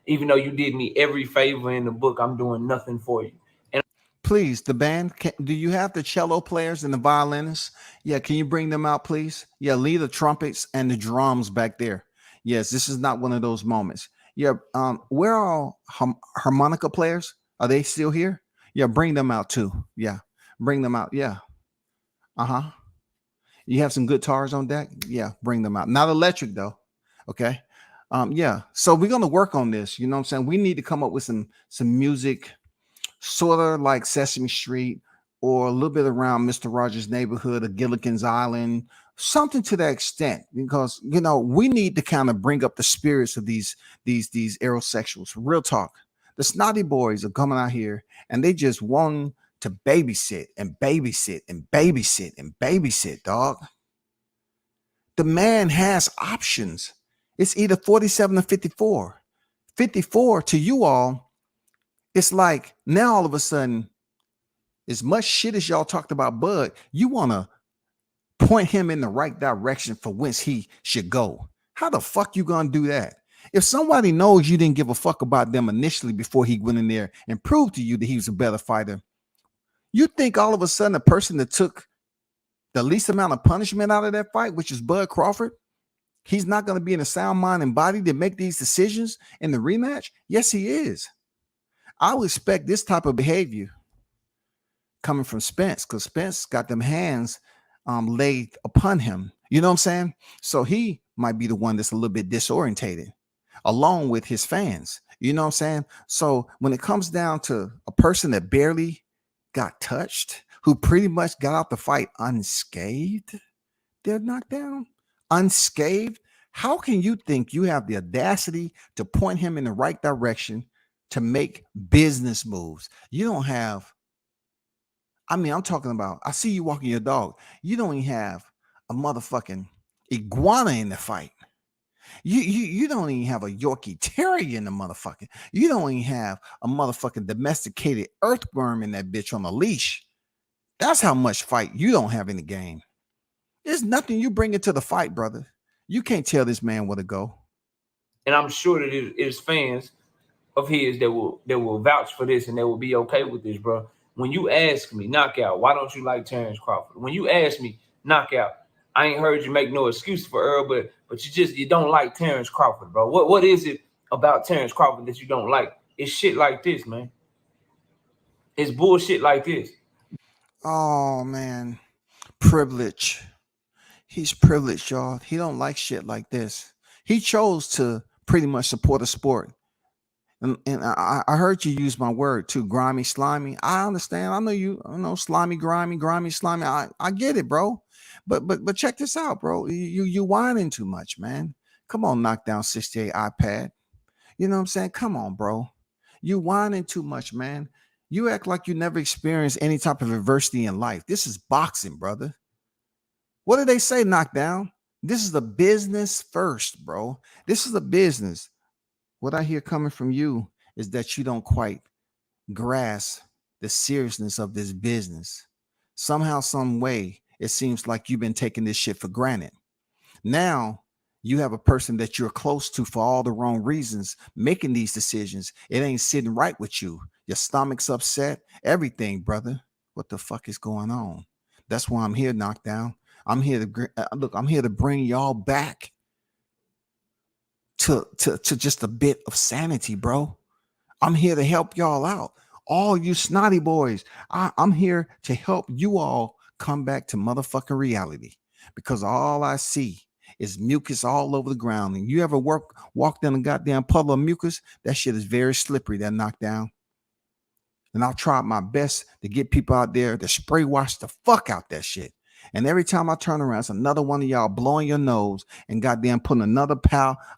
Even though you did me every favor in the book, I'm doing nothing for you. And please, the band, do you have the cello players and the violinists? Yeah, can you bring them out, please? Yeah, leave the trumpets and the drums back there. Yes, this is not one of those moments. Yeah, where are all harmonica players? Are they still here? Yeah, bring them out too. Yeah. Bring them out. Yeah. Uh-huh. You have some guitars on deck? Yeah, bring them out. Not electric though. Okay. Yeah. So we're gonna work on this. You know what I'm saying? We need to come up with some music, sort of like Sesame Street or a little bit around Mr. Rogers' Neighborhood or Gilligan's Island, something to that extent, because we need to kind of bring up the spirits of these aerosexuals. Real talk. The snotty boys are coming out here and they just want to babysit and babysit and babysit and babysit, dog. The man has options. It's either 47 or 54. 54 to you all, it's like now all of a sudden, as much shit as y'all talked about Bud, you want to point him in the right direction for whence he should go. How the fuck you gonna do that? If somebody knows you didn't give a fuck about them initially before he went in there and proved to you that he was a better fighter, you think all of a sudden the person that took the least amount of punishment out of that fight, which is Bud Crawford, he's not going to be in a sound mind and body to make these decisions in the rematch? Yes, he is. I would expect this type of behavior coming from Spence, because Spence got them hands laid upon him. You know what I'm saying? So he might be the one that's a little bit disorientated, along with his fans. You know what I'm saying? So when it comes down to a person that barely got touched, who pretty much got out the fight unscathed, they're knocked down unscathed. How can you think you have the audacity to point him in the right direction to make business moves? You don't have, I mean, I'm talking about, I see you walking your dog. You don't even have a motherfucking iguana in the fight. You don't even have a Yorkie Terrier in the motherfucking. You don't even have a motherfucking domesticated earthworm in that bitch on a leash. That's how much fight you don't have in the game. There's nothing you bring into the fight, brother. You can't tell this man where to go. And I'm sure that it is fans of his that will vouch for this and they will be okay with this, bro. When you ask me, Knockout, why don't you like Terrence Crawford? When you ask me, Knockout, I ain't heard you make no excuse for Earl, but you don't like Terrence Crawford, bro. What is it about Terrence Crawford that you don't like? It's shit like this, man. It's bullshit like this. Oh man, privilege. He's privileged, y'all. He don't like shit like this. He chose to pretty much support a sport. And I heard you use my word too, grimy, slimy. I understand. I know you. I know slimy, grimy, slimy. I get it, bro. But check this out, bro. You whining too much, man. Come on, knockdown 68 iPad. You know what I'm saying? Come on, bro. You whining too much, man. You act like you never experienced any type of adversity in life. This is boxing, brother. What do they say, knockdown? This is the business first, bro. This is a business. What I hear coming from you is that you don't quite grasp the seriousness of this business. Somehow, some way, it seems like you've been taking this shit for granted. Now you have a person that you're close to for all the wrong reasons making these decisions. It ain't sitting right with you. Your stomach's upset, everything, brother. What the fuck is going on? That's why I'm here, knockdown. I'm here to look. I'm here to bring y'all back to just a bit of sanity, bro. I'm here to help y'all out. All you snotty boys, I'm here to help you all come back to motherfucking reality, because all I see is mucus all over the ground. And you ever walked in a goddamn puddle of mucus? That shit is very slippery, that knockdown. And I'll try my best to get people out there to spray wash the fuck out that shit. And every time I turn around, it's another one of y'all blowing your nose and goddamn putting another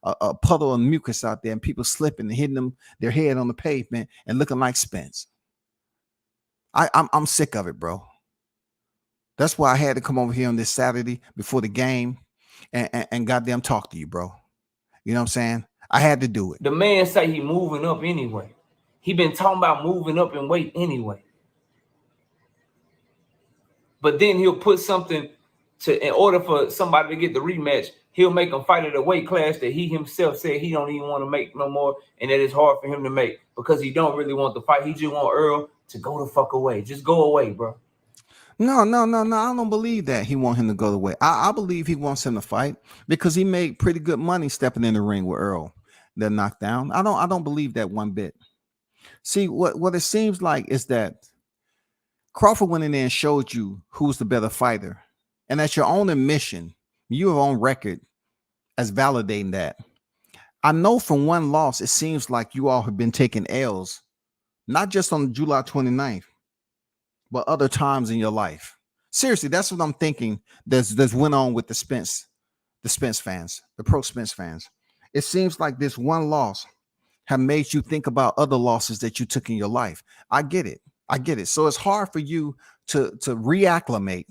a puddle of mucus out there, and people slipping and hitting them their head on the pavement and looking like Spence. I'm sick of it, bro. That's why I had to come over here on this Saturday before the game and goddamn talk to you, bro. You know what I'm saying? I had to do it. The man say he moving up anyway. He been talking about moving up in weight anyway. But then he'll put something in order for somebody to get the rematch, he'll make him fight at a weight class that he himself said he don't even want to make no more, and that it's hard for him to make because he don't really want the fight. He just want Earl to go the fuck away. Just go away, bro. No. I don't believe that he want him to go away. I believe he wants him to fight because he made pretty good money stepping in the ring with Earl. They're knocked down. I don't believe that one bit. See, what it seems like is that Crawford went in there and showed you who's the better fighter. And at your own admission, you are on record as validating that. I know from one loss, it seems like you all have been taking L's, not just on July 29th, but other times in your life. Seriously, that's what I'm thinking that's went on with the Spence fans, the pro Spence fans. It seems like this one loss have made you think about other losses that you took in your life. I get it. So it's hard for you to reacclimate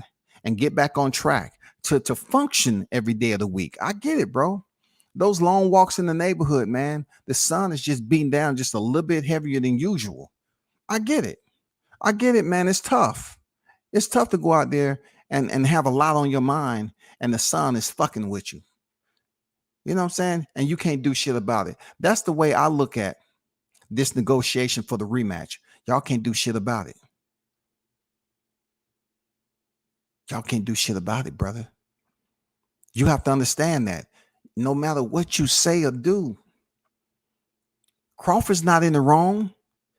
and get back on track, to function every day of the week. I get it, bro. Those long walks in the neighborhood, man, the sun is just beating down just a little bit heavier than usual. I get it, man. It's tough. It's tough to go out there and have a lot on your mind, and the sun is fucking with you. You know what I'm saying? And you can't do shit about it. That's the way I look at this negotiation for the rematch. Y'all can't do shit about it. Y'all can't do shit about it, brother. You have to understand that no matter what you say or do, Crawford's not in the wrong.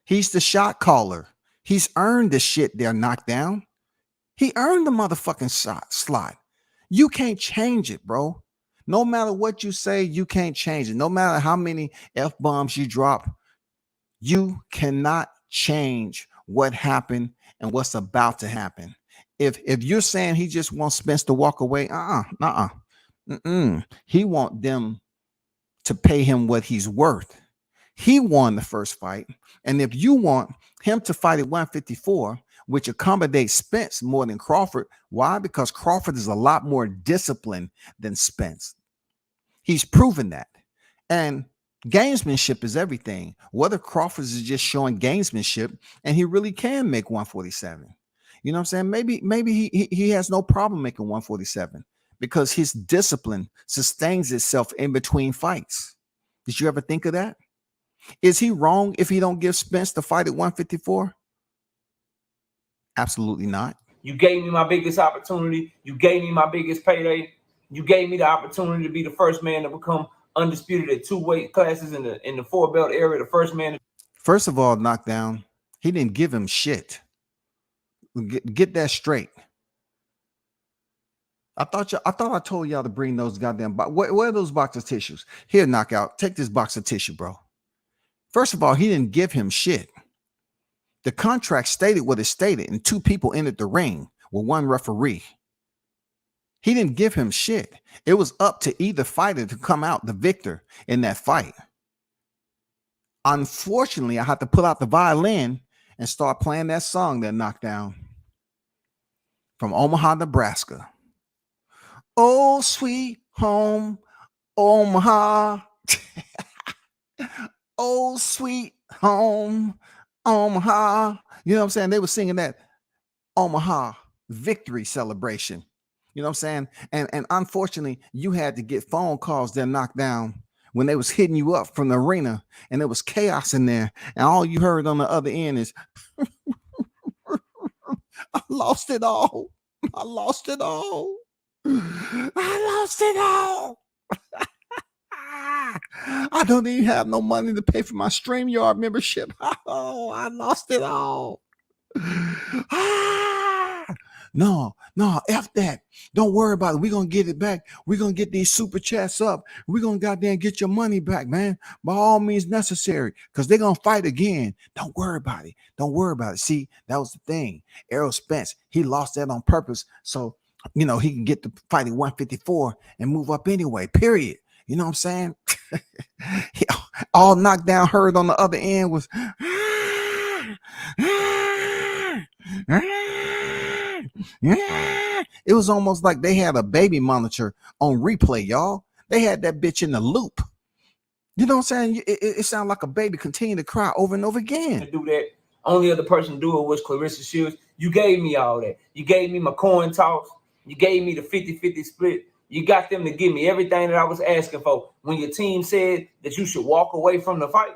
He's the shot caller. He's earned the shit they're knocked down. He earned the motherfucking slot. You can't change it, bro. No matter what you say, you can't change it. No matter how many F-bombs you drop, you cannot change what happened and what's about to happen. If you're saying he just wants Spence to walk away, he want them to pay him what he's worth. He won the first fight, and if you want him to fight at 154, which accommodates Spence more than Crawford, why? Because Crawford is a lot more disciplined than Spence. He's proven that, and gamesmanship is everything. Whether Crawford is just showing gamesmanship, and he really can make 147. You know what I'm saying? Maybe he has no problem making 147 because his discipline sustains itself in between fights. Did you ever think of that? Is he wrong if he don't give Spence the fight at 154? Absolutely not. You gave me my biggest opportunity. You gave me my biggest payday. You gave me the opportunity to be the first man to become undisputed at 2 weight classes in the 4-belt area. The first man. First of all, knockdown. He didn't give him shit. Get that straight. I thought I told y'all to bring those goddamn where are those box of tissues? Here, knockout. Take this box of tissue, bro. First of all, he didn't give him shit. The contract stated what it stated, and 2 people entered the ring with 1 referee. He didn't give him shit. It was up to either fighter to come out the victor in that fight. Unfortunately, I had to pull out the violin and start playing that song that knocked down from Omaha, Nebraska. Oh, sweet home, Omaha. Oh, sweet home, Omaha. You know what I'm saying? They were singing that Omaha victory celebration. You know what I'm saying? And unfortunately, you had to get phone calls that knocked down when they was hitting you up from the arena, and there was chaos in there. And all you heard on the other end is, I lost it all. I lost it all. I lost it all. I don't even have no money to pay for my StreamYard membership. Oh, I lost it all. No, F that. Don't worry about it. We're going to get it back. We're going to get these super chats up. We're going to goddamn get your money back, man. By all means necessary, because they're going to fight again. Don't worry about it. Don't worry about it. See, that was the thing. Errol Spence, he lost that on purpose. So, he can get the fight at 154 and move up anyway, period. You know what I'm saying? All knocked down heard on the other end was it was almost like they had a baby monitor on replay, y'all. They had that bitch in the loop. You know what I'm saying? It sounded like a baby continue to cry over and over again. To do that, only other person to do it was Clarissa Shields. You gave me all that. You gave me my coin toss. You gave me the 50-50 split. You got them to give me everything that I was asking for. When your team said that you should walk away from the fight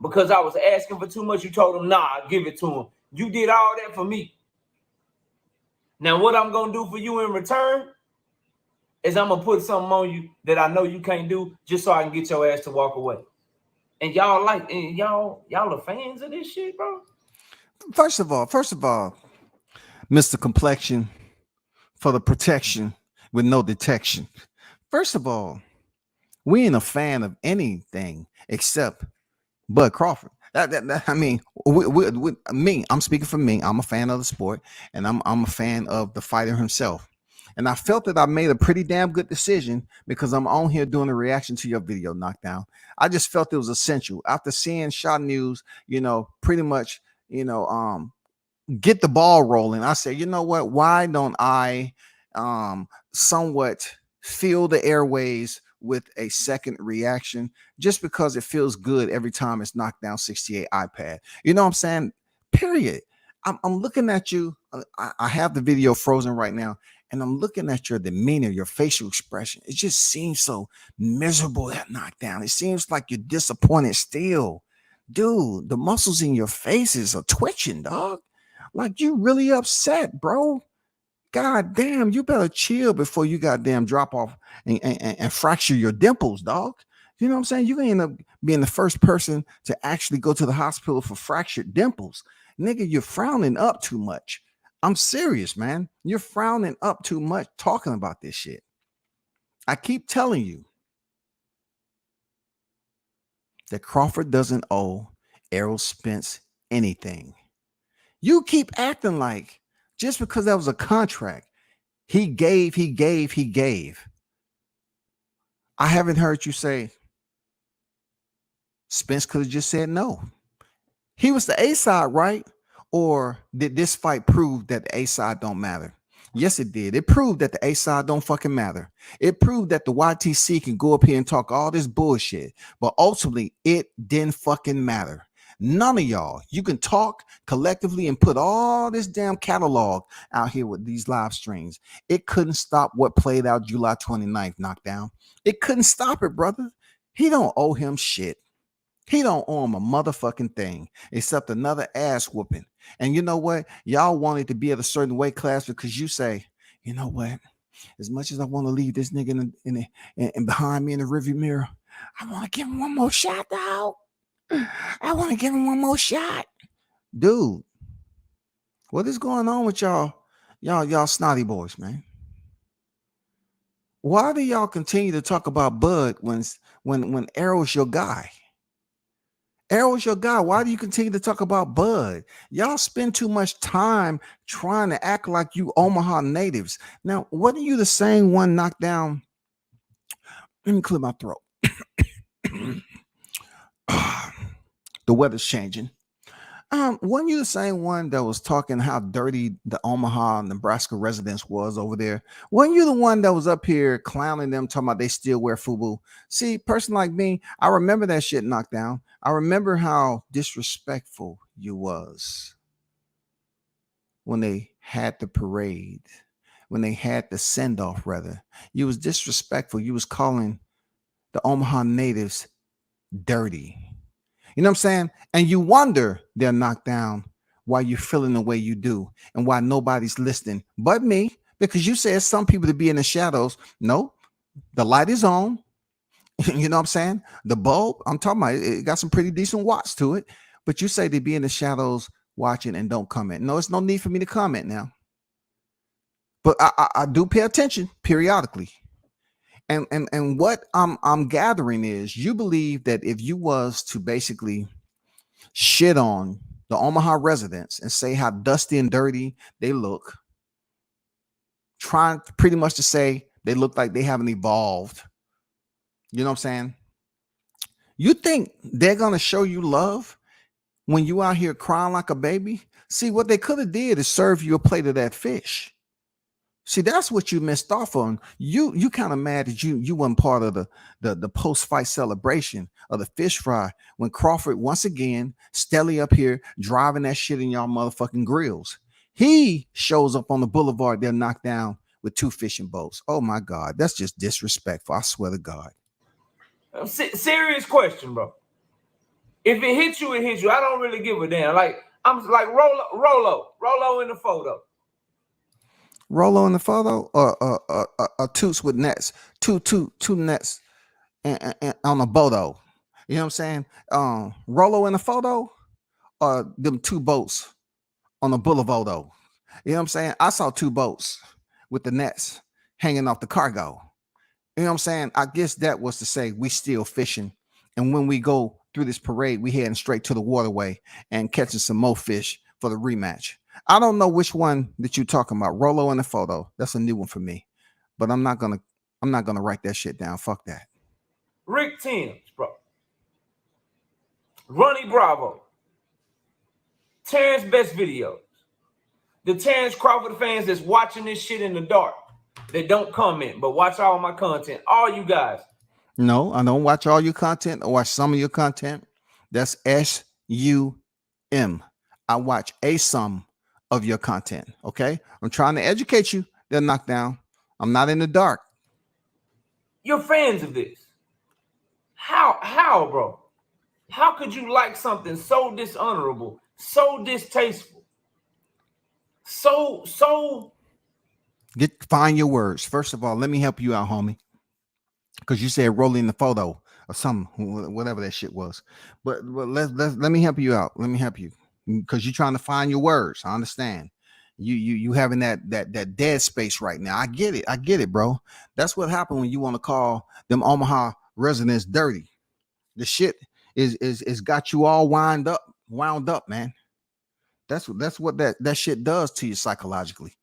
because I was asking for too much, you told them, nah, give it to them. You did all that for me. Now, what I'm going to do for you in return is I'm going to put something on you that I know you can't do just so I can get your ass to walk away. And y'all are fans of this shit, bro? First of all, Mr. Complexion for the protection with no detection. First of all, we ain't a fan of anything except Bud Crawford. I mean, I'm speaking for me. I'm a fan of the sport, and I'm a fan of the fighter himself. And I felt that I made a pretty damn good decision because I'm on here doing a reaction to your video, Knockdown. I just felt it was essential after seeing Shot News, pretty much, get the ball rolling. I said, you know what? Why don't I somewhat fill the airways with a second reaction, just because it feels good every time it's Knockdown 68 iPad. You know what I'm saying? Period. I'm looking at you. I have the video frozen right now, and I'm looking at your demeanor, your facial expression. It just seems so miserable, that knockdown. It seems like you're disappointed still. Dude, the muscles in your faces are twitching, dog. Like you really upset, bro. God damn, you better chill before you goddamn drop off and fracture your dimples, dog. You know what I'm saying? You end up being the first person to actually go to the hospital for fractured dimples. Nigga, you're frowning up too much. I'm serious, man. You're frowning up too much talking about this shit. I keep telling you that Crawford doesn't owe Errol Spence anything. You keep acting like just because that was a contract, he gave. I haven't heard you say Spence could have just said no. He was the A side, right? Or did this fight prove that the A side don't matter? Yes, it did. It proved that the A side don't fucking matter. It proved that the YTC can go up here and talk all this bullshit, but ultimately it didn't fucking matter. None of y'all, you can talk collectively and put all this damn catalog out here with these live streams. It couldn't stop what played out July 29th knockdown. It couldn't stop it, brother. He don't owe him shit. He don't owe him a motherfucking thing except another ass whooping. And you know what? Y'all wanted to be at a certain weight class because you say, you know what? As much as I want to leave this nigga in behind me in the rearview mirror, I want to give him one more shot, dog. I want to give him one more shot. Dude, what is going on with y'all snotty boys, man? Why do y'all continue to talk about Bud when Errol's your guy? Errol's your guy. Why do you continue to talk about Bud? Y'all spend too much time trying to act like you Omaha natives. Now, wasn't you the same one knocked down? Let me clear my throat. The weather's changing. Wasn't you the same one that was talking how dirty the Omaha, Nebraska residents was over there? Wasn't you the one that was up here clowning them, talking about they still wear FUBU? See, person like me, I remember that shit knocked down. I remember how disrespectful you was when they had the parade, when they had the send-off, rather. You was disrespectful. You was calling the Omaha natives dirty. You know what I'm saying? And you wonder they're knocked down why you're feeling the way you do and why nobody's listening but me, because you said some people to be in the shadows. No, the light is on. You know what I'm saying? The bulb, I'm talking about, it got some pretty decent watts to it, but you say to be in the shadows watching and don't comment. No, it's no need for me to comment now. But I do pay attention periodically. And what I'm gathering is you believe that if you was to basically shit on the Omaha residents and say how dusty and dirty they look, trying pretty much to say they look like they haven't evolved. You know what I'm saying? You think they're gonna show you love when you out here crying like a baby? See, what they could have did is serve you a plate of that fish. See, that's what you missed off on. You kind of mad that you weren't part of the post-fight celebration of the fish fry when Crawford once again steadily up here driving that shit in y'all motherfucking grills. He shows up on the boulevard, they're knocked down with 2 fishing boats. Oh my God, that's just disrespectful. I swear to God. Serious question, bro. If it hits you, it hits you. I don't really give a damn. Like I'm like Rolo in the photo. Rolo in the photo, or Toots with nets, two nets and on a boat. You know what I'm saying? Rolo in the photo, or them 2 boats on the boulevard. You know what I'm saying? I saw 2 boats with the nets hanging off the cargo. You know what I'm saying? I guess that was to say we still fishing, and when we go through this parade, we heading straight to the waterway and catching some more fish for the rematch. I don't know which one that you're talking about. Rolo in the photo. That's a new one for me. But I'm not gonna write that shit down. Fuck that. Rick Timms, bro. Ronnie Bravo. Terrence Best Videos. The Terrence Crawford fans that's watching this shit in the dark. They don't comment, but watch all my content. All you guys. No, I don't watch all your content. I watch some of your content. That's SUM. I watch a sum of your content. Okay, I'm trying to educate you. They're knocked down. I'm not in the dark. You're fans of this. How, bro? How could you like something so dishonorable, so distasteful, so? Find your words. First of all, let me help you out, homie. Because you said rolling the photo or something, whatever that shit was. But let me help you out. Let me help you. Because you're trying to find your words. I understand. You having that dead space right now. I get it, bro. That's what happened when you want to call them Omaha residents dirty. The shit is got you all wound up, man. That's what that shit does to you psychologically.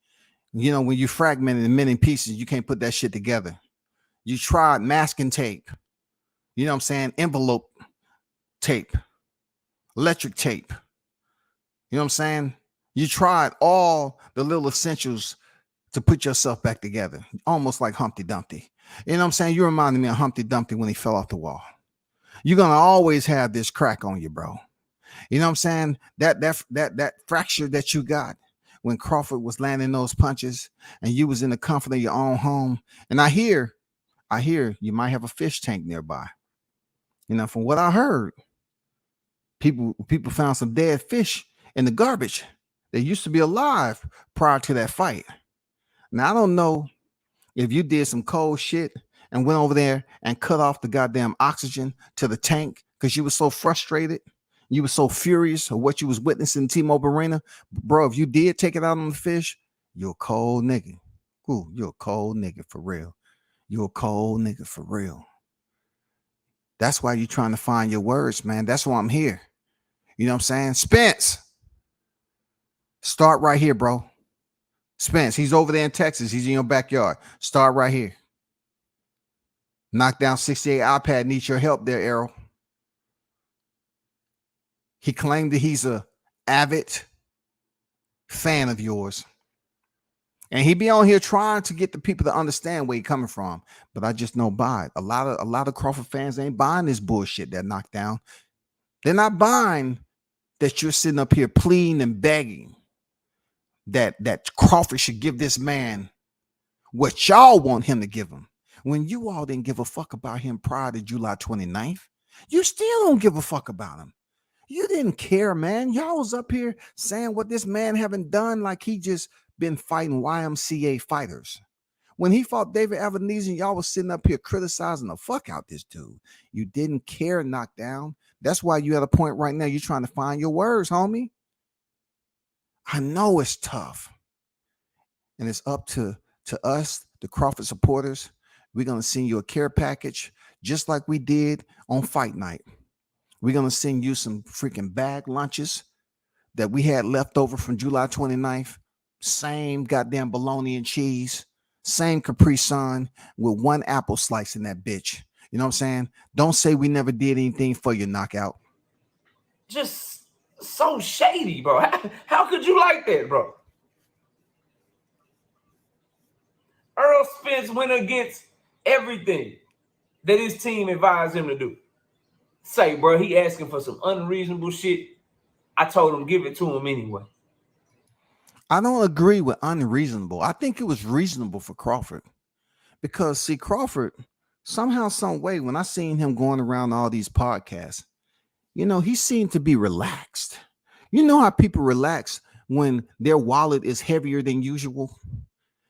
You know, when you fragmented in many pieces, you can't put that shit together. You tried masking tape. You know what I'm saying? Envelope tape, electric tape. You know what I'm saying? You tried all the little essentials to put yourself back together, almost like Humpty Dumpty. You know what I'm saying? You reminded me of Humpty Dumpty when he fell off the wall. You're gonna always have this crack on you, bro. You know what I'm saying? That fracture that you got when Crawford was landing those punches and you was in the comfort of your own home. And I hear you might have a fish tank nearby. You know, from what I heard, people found some dead fish in the garbage. They used to be alive prior to that fight. Now I don't know if you did some cold shit and went over there and cut off the goddamn oxygen to the tank because you were so frustrated. You were so furious of what you was witnessing in T-Mobile Arena. Bro, if you did take it out on the fish, you're a cold nigga. Ooh, you're a cold nigga for real. You're a cold nigga for real. That's why you're trying to find your words, man. That's why I'm here. You know what I'm saying? Spence, start right here, bro. Spence, he's over there in Texas. He's in your backyard. Start right here. Knockdown 68 iPad needs your help there, Errol. He claimed that he's a avid fan of yours. And he be on here trying to get the people to understand where he's coming from. But I just know buy it. A lot of Crawford fans ain't buying this bullshit that knocked down. They're not buying that you're sitting up here pleading and begging that Crawford should give this man what y'all want him to give him. When you all didn't give a fuck about him prior to July 29th, you still don't give a fuck about him. You didn't care, man. Y'all was up here saying what this man haven't done, like he just been fighting YMCA fighters. When he fought David Avenesian, y'all was sitting up here criticizing the fuck out this dude. You didn't care, knockdown. That's why you at a point right now you're trying to find your words, homie. I know it's tough. And it's up to us, the Crawford supporters. We're going to send you a care package just like we did on fight night. We're going to send you some freaking bag lunches that we had left over from July 29th. Same goddamn bologna and cheese. Same Capri Sun with one apple slice in that bitch. You know what I'm saying? Don't say we never did anything for your knockout. Just so shady, bro. How could you like that, bro? Earl Spence went against everything that his team advised him to do. Say, bro, he asking for some unreasonable shit. I told him give it to him anyway. I don't agree with unreasonable. I think it was reasonable for Crawford because, see, Crawford, somehow, some way, when I seen him going around all these podcasts, you know, he seemed to be relaxed. You know how people relax when their wallet is heavier than usual?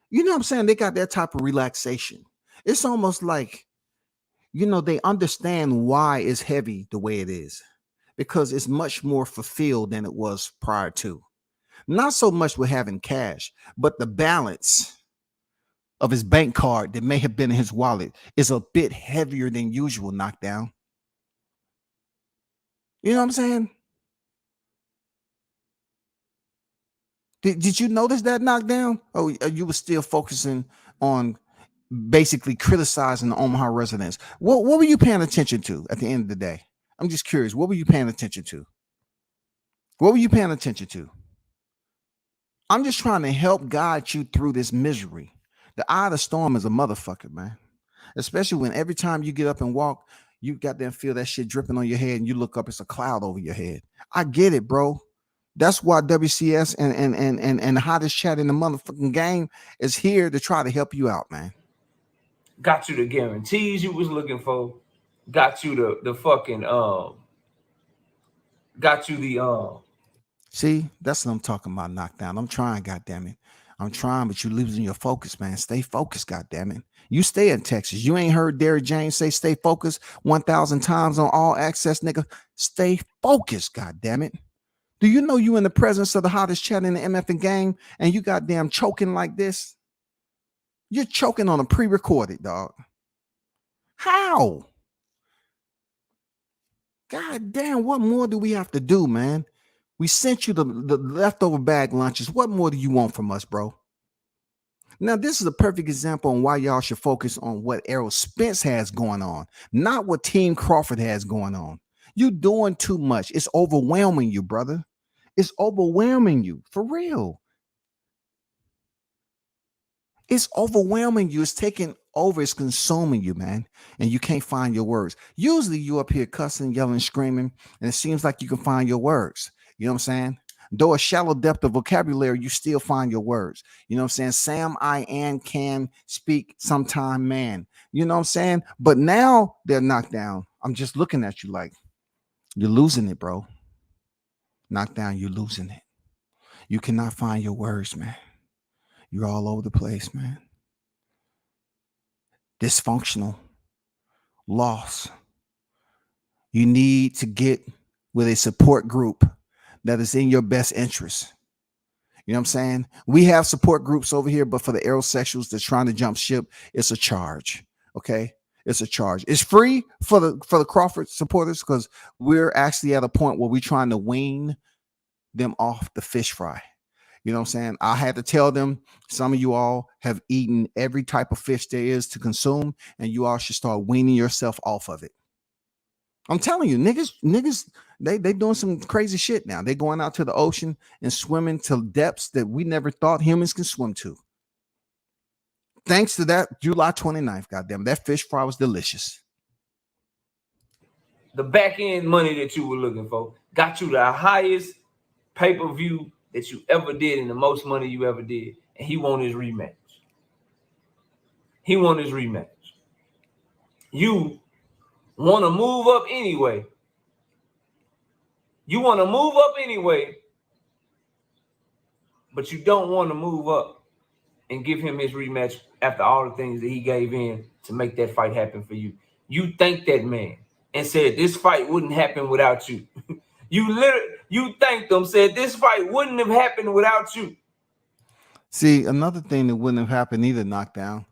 You know what I'm saying? They got that type of relaxation. It's almost like, you know, they understand why it's heavy the way it is because it's much more fulfilled than it was prior to. Not so much with having cash, but the balance of his bank card that may have been in his wallet is a bit heavier than usual, knockdown. You know what I'm saying? Did you notice that knockdown? Oh, you were still focusing on basically criticizing the Omaha residents. What were you paying attention to at the end of the day? I'm just curious. What were you paying attention to? What were you paying attention to? I'm just trying to help guide you through this misery. The eye of the storm is a motherfucker, man. Especially when every time you get up and walk, you got them feel that shit dripping on your head and you look up, it's a cloud over your head. I get it, bro. That's why WCS and the hottest chat in the motherfucking game is here to try to help you out, man. Got you the guarantees you was looking for. Got you the fucking got you the See, that's what I'm talking about. Knockdown. I'm trying, goddammit. I'm trying, but you losing your focus, man. Stay focused, goddammit. You stay in Texas. You ain't heard Derrick James say stay focused 1,000 times on All Access, nigga. Stay focused, goddammit. Do you know you in the presence of the hottest chat in the MF game and you goddamn choking like this? You're choking on a pre-recorded, dog. How? God damn, what more do we have to do, man? We sent you the leftover bag lunches. What more do you want from us, bro? Now, this is a perfect example on why y'all should focus on what Errol Spence has going on, not what Team Crawford has going on. You doing too much. It's overwhelming you, brother. It's overwhelming you, for real. It's overwhelming you. It's taking over. It's consuming you, man. And you can't find your words. Usually you up here cussing, yelling, screaming, and it seems like you can find your words. You know what I'm saying? Though a shallow depth of vocabulary, you still find your words. You know what I'm saying? Sam, I am, can speak sometime, man. You know what I'm saying? But now they're knocked down. I'm just looking at you like, you're losing it, bro. Knocked down, you're losing it. You cannot find your words, man. You're all over the place, man. Dysfunctional, loss. You need to get with a support group that is in your best interest. You know what I'm saying? We have support groups over here, but for the aerosexuals that's trying to jump ship, it's a charge. Okay, it's a charge. It's free for the Crawford supporters because we're actually at a point where we're trying to wean them off the fish fry. You know what I'm saying? I had to tell them some of you all have eaten every type of fish there is to consume, and you all should start weaning yourself off of it. I'm telling you, niggas, they doing some crazy shit now. They going out to the ocean and swimming to depths that we never thought humans can swim to. Thanks to that July 29th, goddamn, that fish fry was delicious. The back end money that you were looking for got you the highest pay-per-view that you ever did and the most money you ever did. And he won his rematch. He won his rematch. You want to move up anyway. You want to move up anyway, but you don't want to move up and give him his rematch after all the things that he gave in to make that fight happen for you. You thanked that man and said this fight wouldn't happen without you. You thanked him, said this fight wouldn't have happened without you. See, another thing that wouldn't have happened either, knockdown,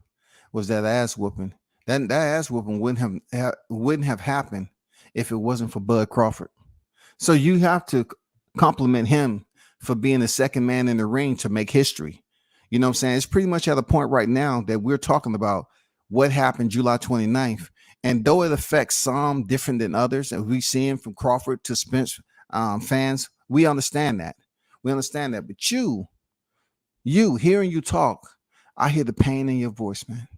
was that ass whooping. That ass whooping wouldn't have happened if it wasn't for Bud Crawford. So you have to compliment him for being the second man in the ring to make history. You know what I'm saying? It's pretty much at a point right now that we're talking about what happened July 29th. And though it affects some different than others, and we see him from Crawford to Spence fans, we understand that. We understand that. But you hearing you talk, I hear the pain in your voice, man.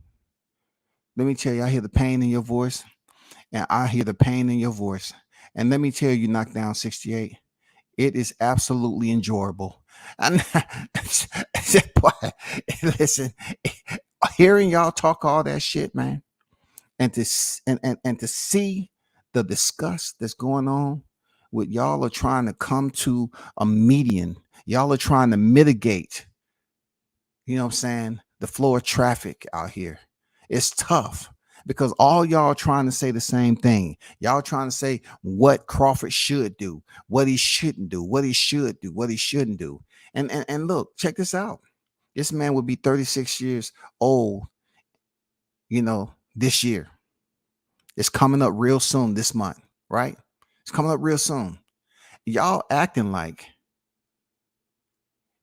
Let me tell you, I hear the pain in your voice, and I hear the pain in your voice. And let me tell you, Knockdown 68, it is absolutely enjoyable. And boy, listen, hearing y'all talk all that shit, man, and to see the disgust that's going on with y'all are trying to come to a median. Y'all are trying to mitigate, you know what I'm saying, the flow of traffic out here. It's tough because all y'all trying to say the same thing. Y'all trying to say what Crawford should do, what he shouldn't do, what he should do, what he shouldn't do. And look, check this out. This man would be 36 years old, you know, this year. It's coming up real soon this month, right? It's coming up real soon. Y'all acting like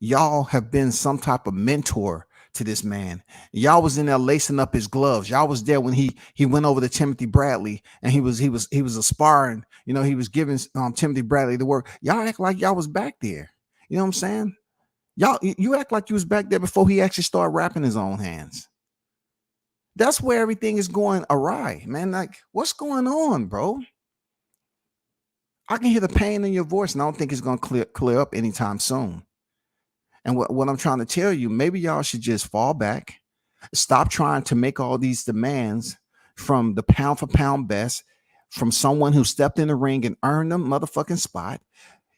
y'all have been some type of mentor to this man. Y'all was in there lacing up his gloves. Y'all was there when he went over to Timothy Bradley and he was aspiring. You know, he was giving Timothy Bradley the work. Y'all act like y'all was back there. You know what I'm saying? You act like you was back there before he actually started rapping his own hands. That's where everything is going awry, man. Like, what's going on, bro? I can hear the pain in your voice, and I don't think it's going to clear up anytime soon. And what I'm trying to tell you, maybe y'all should just fall back, stop trying to make all these demands from the pound for pound best, from someone who stepped in the ring and earned them motherfucking spot.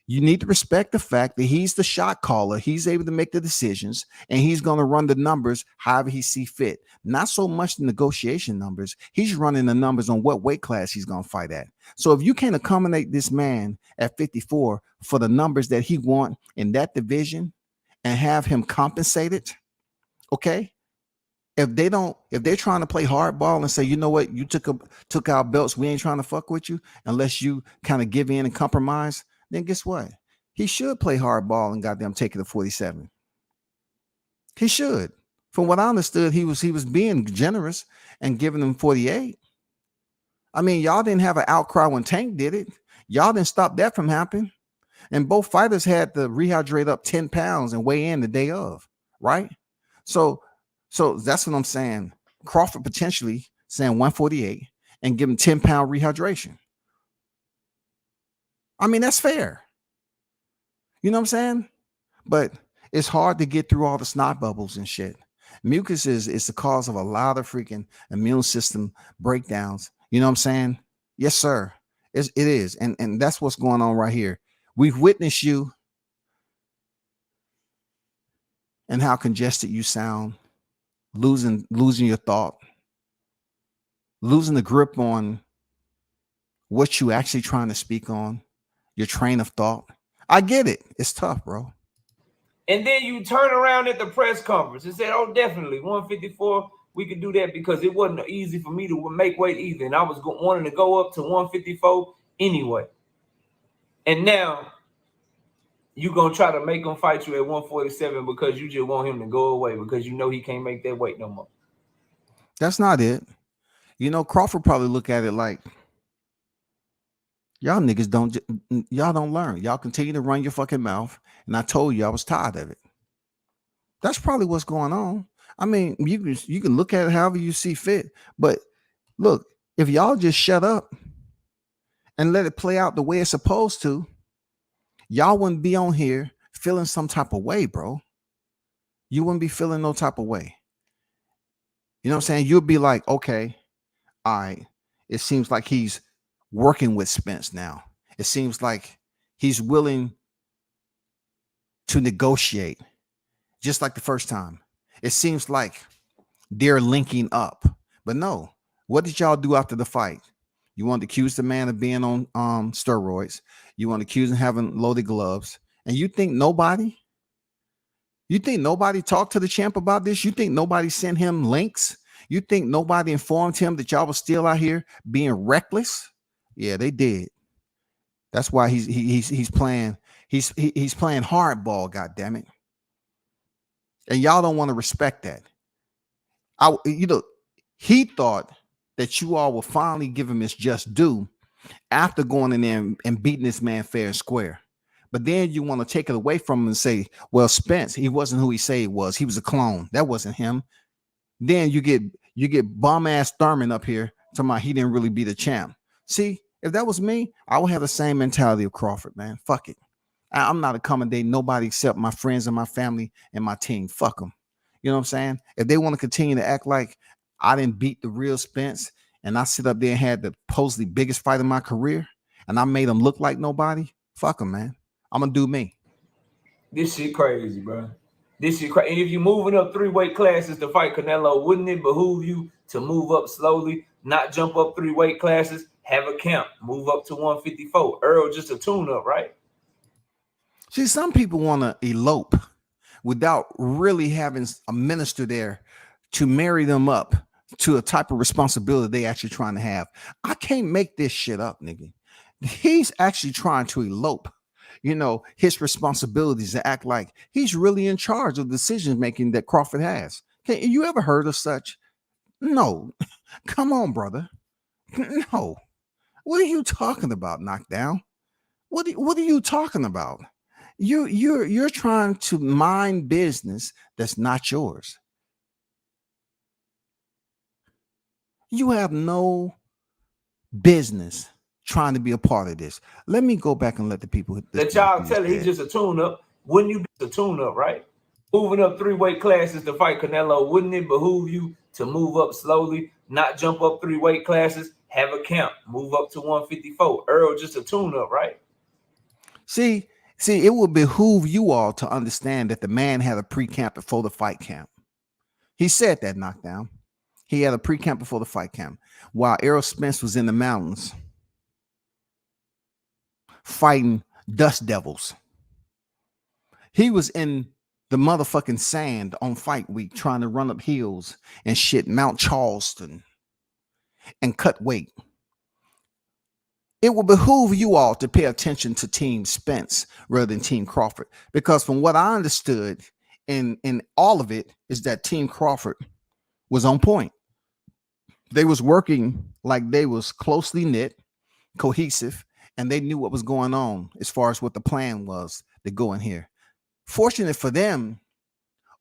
You need to respect the fact that he's the shot caller. He's able to make the decisions, and he's going to run the numbers however he see fit. Not so much the negotiation numbers. He's running the numbers on what weight class he's going to fight at. So if you can't accommodate this man at 54 for the numbers that he want in that division and have him compensated, okay? If they're trying to play hardball and say, you know what, you took our belts, we ain't trying to fuck with you unless you kind of give in and compromise, then guess what? He should play hardball and goddamn take it to 47. He should. From what I understood, he was being generous and giving them 48. I mean, y'all didn't have an outcry when Tank did it. Y'all didn't stop that from happening. And both fighters had to rehydrate up 10 pounds and weigh in the day of, right? So that's what I'm saying. Crawford potentially saying 148 and give him 10-pound rehydration. I mean, that's fair. You know what I'm saying? But it's hard to get through all the snot bubbles and shit. Mucus is the cause of a lot of freaking immune system breakdowns. You know what I'm saying? Yes, sir. It is. And that's what's going on right here. We've witnessed you and how congested you sound, losing your thought, losing the grip on what you actually trying to speak on, your train of thought. I get it. It's tough, bro. And then you turn around at the press conference and said, oh, definitely 154, we could do that because it wasn't easy for me to make weight either. And I was wanting to go up to 154 anyway. And now you're going to try to make him fight you at 147 because you just want him to go away because you know he can't make that weight no more. That's not it. You know, Crawford probably look at it like, y'all niggas don't learn. Y'all continue to run your fucking mouth. And I told you I was tired of it. That's probably what's going on. I mean, you can look at it however you see fit. But look, if y'all just shut up and let it play out the way it's supposed to, y'all wouldn't be on here feeling some type of way, bro. You wouldn't be feeling no type of way. You know what I'm saying? You'll be like, okay, all right. It seems like he's working with Spence now. It seems like he's willing to negotiate, just like the first time. It seems like they're linking up. But no, what did y'all do after the fight? You want to accuse the man of being on steroids. You want to accuse him of having loaded gloves. And you think nobody talked to the champ about this? You think nobody sent him links? You think nobody informed him that y'all was still out here being reckless? Yeah, they did. That's why he's playing hardball, goddammit. And y'all don't want to respect that. He thought that you all will finally give him his just due after going in there and beating this man fair and square. But then you want to take it away from him and say, well, Spence, he wasn't who he said he was. He was a clone. That wasn't him. Then you get bum ass Thurman up here talking about he didn't really be the champ. See, if that was me, I would have the same mentality of Crawford, man. Fuck it. I'm not accommodating nobody except my friends and my family and my team. Fuck them. You know what I'm saying? If they want to continue to act like I didn't beat the real Spence and I sit up there and had the supposedly biggest fight of my career and I made them look like nobody, fuck them, man. I'm going to do me. This shit crazy, bro. This shit crazy. And if you're moving up 3 weight classes to fight Canelo, wouldn't it behoove you to move up slowly, not jump up 3 weight classes, have a camp, move up to 154? Earl, just a tune-up, right? See, some people want to elope without really having a minister there to marry them up to a type of responsibility they actually trying to have. I can't make this shit up, nigga. He's actually trying to elope, his responsibilities to act like he's really in charge of the decision making that Crawford has. Okay, you ever heard of such? No. Come on, brother. No. What are you talking about, knockdown? What are you talking about? You're trying to mind business that's not yours. You have no business trying to be a part of this. Let me go back and let the people. Let y'all tell it he's just a tune-up. Wouldn't you be a tune-up, right? Moving up 3 weight classes to fight Canelo, wouldn't it behoove you to move up slowly, not jump up 3 weight classes, have a camp, move up to 154? Earl just a tune-up, right? See, it would behoove you all to understand that the man had a pre-camp before the fight camp. He said that, Knockdown. He had a pre-camp before the fight camp, while Errol Spence was in the mountains fighting dust devils. He was in the motherfucking sand on fight week trying to run up hills and shit, Mount Charleston, and cut weight. It will behoove you all to pay attention to Team Spence rather than Team Crawford, because from what I understood in all of it is that Team Crawford was on point. They was working like they was closely knit, cohesive, and they knew what was going on as far as what the plan was to go in here. Fortunate for them,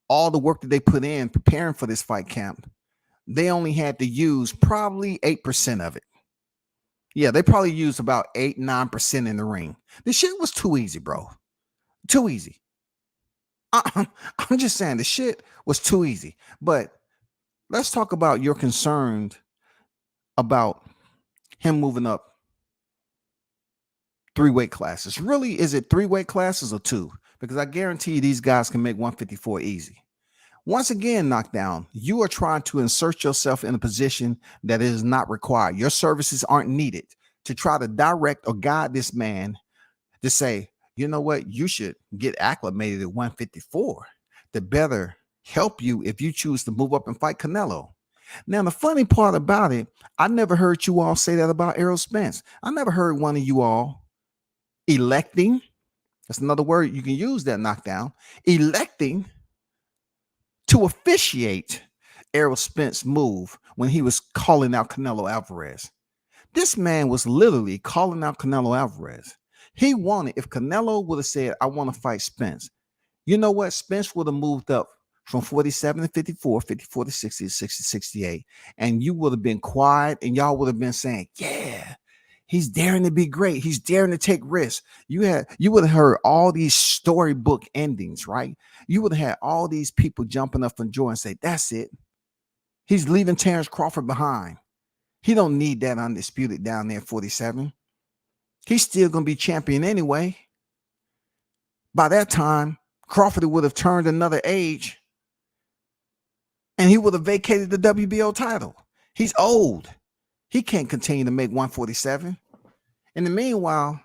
all the work that they put in preparing for this fight camp, they only had to use probably 8% of it. Yeah, they probably used about 8-9% in the ring. This shit was too easy, bro. Too easy. I'm just saying the shit was too easy. But let's talk about you're concerned about him moving up 3 weight classes. Really, is it 3 weight classes or 2? Because I guarantee you these guys can make 154 easy. Once again, Knockdown, you are trying to insert yourself in a position that is not required. Your services aren't needed to try to direct or guide this man to say, you know what, you should get acclimated at 154 to better help you if you choose to move up and fight Canelo. Now, the funny part about it, I never heard you all say that about Errol Spence. I never heard one of you all electing, that's another word you can use, that Knockdown, electing to officiate Errol Spence move when he was calling out Canelo Alvarez. This man was literally calling out Canelo Alvarez. He wanted, if Canelo would have said, I want to fight Spence, you know what? Spence would have moved up from 47 to 54, 54 to 60, 60 to 68, and you would have been quiet and y'all would have been saying, yeah, he's daring to be great. He's daring to take risks. You would have heard all these storybook endings, right? You would have had all these people jumping up from joy and say, that's it. He's leaving Terrence Crawford behind. He don't need that undisputed down there at 47. He's still going to be champion anyway. By that time, Crawford would have turned another age and he would have vacated the WBO title. He's old. He can't continue to make 147. In the meanwhile,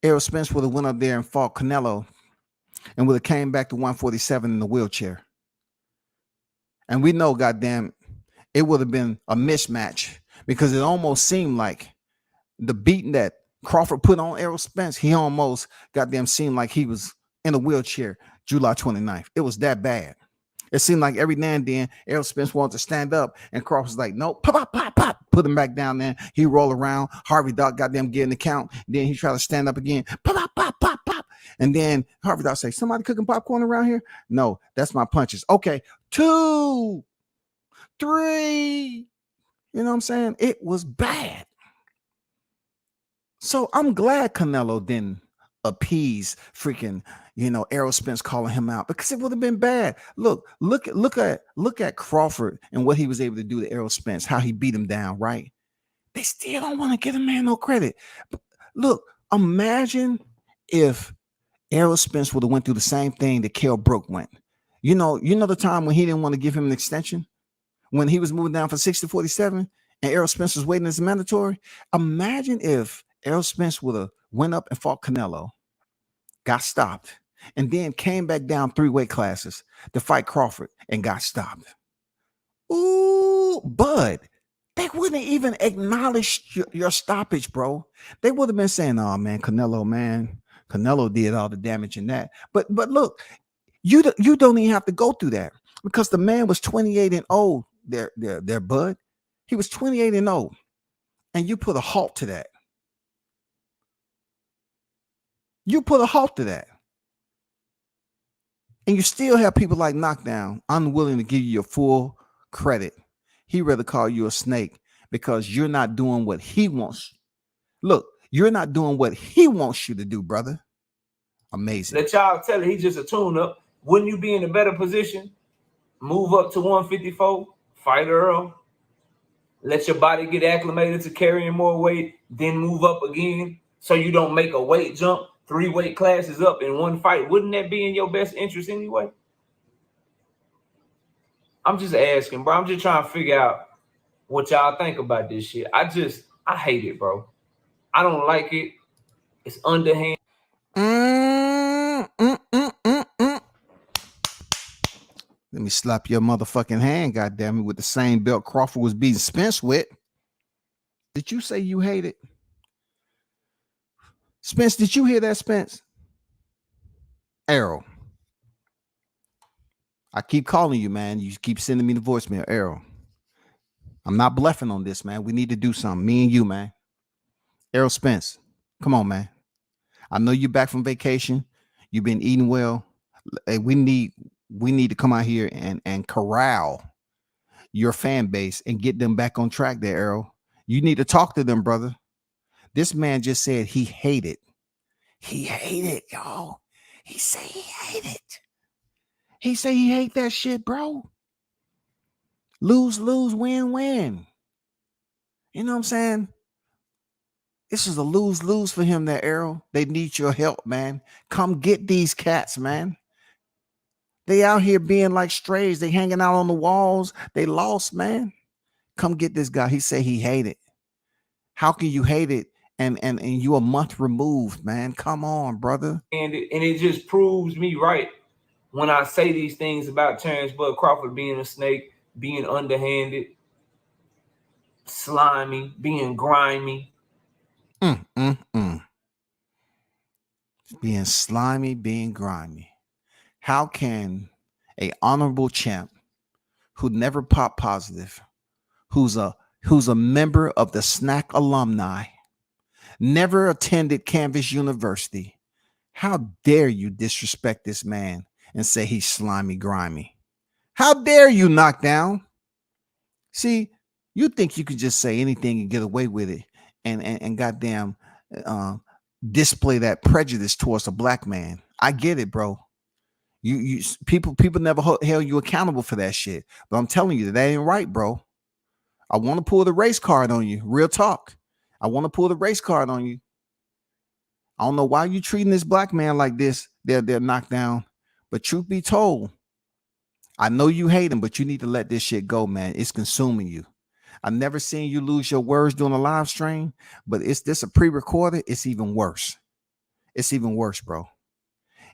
Errol Spence would have went up there and fought Canelo and would have came back to 147 in the wheelchair. And we know, goddamn, it would have been a mismatch because it almost seemed like the beating that Crawford put on Errol Spence, he almost goddamn seemed like he was in a wheelchair July 29th. It was that bad. It seemed like every now and then Errol Spence wanted to stand up and Crawford's like, nope, pop, pop, pop, pop, put him back down there. He roll around. Harvey Doc goddamn getting the count. Then he tried to stand up again. Pop, pop, pop, pop, pop. And then Harvey Doc say, somebody cooking popcorn around here? No, that's my punches. Okay, 2, 3. You know what I'm saying? It was bad. So I'm glad Canelo didn't appease freaking, Errol Spence calling him out, because it would have been bad. Look at Crawford and what he was able to do to Errol Spence, how he beat him down, right? They still don't want to give a man no credit. But look, imagine if Errol Spence would have went through the same thing that Kell Brook went. You know the time when he didn't want to give him an extension, when he was moving down from 6 to 47 and Errol Spence was waiting as mandatory. Imagine if Errol Spence would have went up and fought Canelo, got stopped, and then came back down 3 weight classes to fight Crawford and got stopped. Ooh, Bud, they wouldn't even acknowledge your stoppage, bro. They would have been saying, oh, man, Canelo did all the damage in that. But look, you don't even have to go through that because the man was 28-0 there, Bud. He was 28-0, and you put a halt to that. You put a halt to that. And you still have people like Knockdown unwilling to give you your full credit. He'd rather call you a snake because you're not doing what he wants. Look, you're not doing what he wants you to do, brother. Amazing. Let y'all tell it, he's just a tune-up. Wouldn't you be in a better position? Move up to 154, fight Earl, let your body get acclimated to carrying more weight, then move up again so you don't make a weight jump, 3 weight classes up in one fight. Wouldn't that be in your best interest anyway? I'm just asking, bro. I'm just trying to figure out what y'all think about this shit. I hate it, bro. I don't like it. It's underhand. Let me slap your motherfucking hand, goddamn it, with the same belt Crawford was beating Spence with. Did you say you hate it? Spence, did you hear that, Spence? Errol. I keep calling you, man. You keep sending me the voicemail, Errol. I'm not bluffing on this, man. We need to do something. Me and you, man. Errol Spence. Come on, man. I know you're back from vacation. You've been eating well. We need to come out here and corral your fan base and get them back on track there, Errol. You need to talk to them, brother. This man just said he hated. He hated, y'all. He said he hated. He said he hate that shit, bro. Lose, lose, win, win. You know what I'm saying? This is a lose-lose for him there, Errol. They need your help, man. Come get these cats, man. They out here being like strays. They hanging out on the walls. They lost, man. Come get this guy. He said he hated. How can you hate it and you a month removed, man? Come on, brother. And it just proves me right when I say these things about Terrence Bud Crawford being a snake, being underhanded, slimy, being grimy. Being slimy, being grimy. How can a honorable champ who never popped positive, who's a member of the Snack alumni, never attended Canvas University, how dare you disrespect this man and say he's slimy, grimy? How dare you, Knockdown? See, you think you could just say anything and get away with it and goddamn display that prejudice towards a black man. I get it, bro. You people never held you accountable for that shit. But I'm telling you, that ain't right, bro. I want to pull the race card on you. Real talk. I want to pull the race card on you. I don't know why you treating this black man like this. They're knocked down. But truth be told, I know you hate him, but you need to let this shit go, man. It's consuming you. I've never seen you lose your words during a live stream, but it's this a pre-recorded. It's even worse. It's even worse, bro.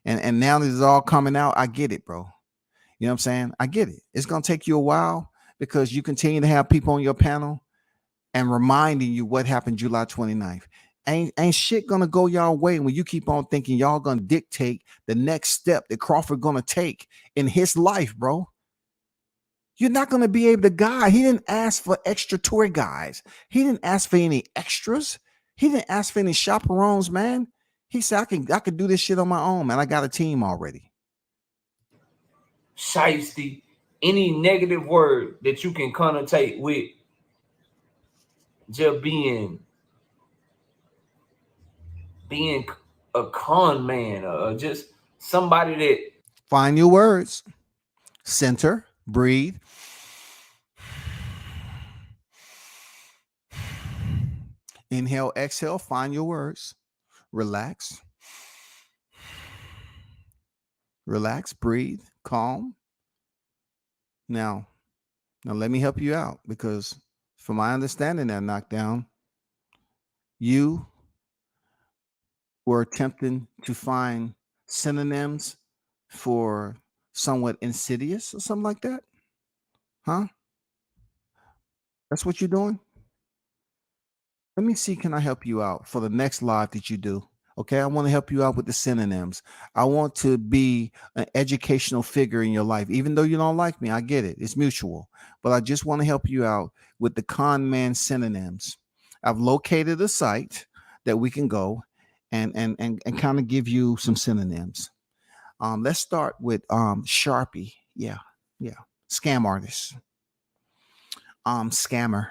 And now that it's all coming out, I get it, bro. You know what I'm saying? I get it. It's going to take you a while because you continue to have people on your panel and reminding you what happened July 29th. Ain't shit going to go y'all way when you keep on thinking y'all going to dictate the next step that Crawford going to take in his life, bro. You're not going to be able to guide. He didn't ask for extra tour guys. He didn't ask for any extras. He didn't ask for any chaperones, man. He said, I can do this shit on my own, man. I got a team already. Shiesty, any negative word that you can connotate with just being a con man or just somebody that. Find your words. Center, breathe. Inhale, exhale, find your words. Relax. Relax, breathe, calm. Now let me help you out because from my understanding that Knockdown, you were attempting to find synonyms for somewhat insidious or something like that. Huh? That's what you're doing? Let me see, can I help you out for the next live that you do? Okay, I want to help you out with the synonyms. I want to be an educational figure in your life. Even though you don't like me, I get it. It's mutual. But I just want to help you out with the con man synonyms. I've located a site that we can go and kind of give you some synonyms. Let's start with Sharpie. Yeah. Scam artist. Scammer.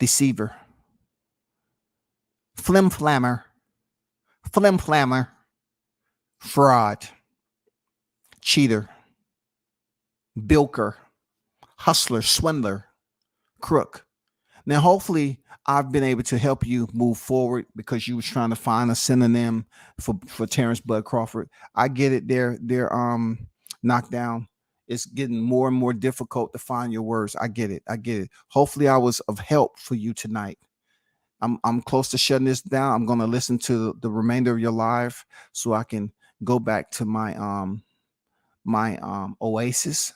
deceiver, flim-flammer, fraud, cheater, bilker, hustler, swindler, crook. Now, hopefully, I've been able to help you move forward because you was trying to find a synonym for Terrence Bud Crawford. I get it. They're knocked down. It's getting more and more difficult to find your words. I get it. Hopefully, I was of help for you tonight. I'm close to shutting this down. I'm gonna listen to the remainder of your live so I can go back to my oasis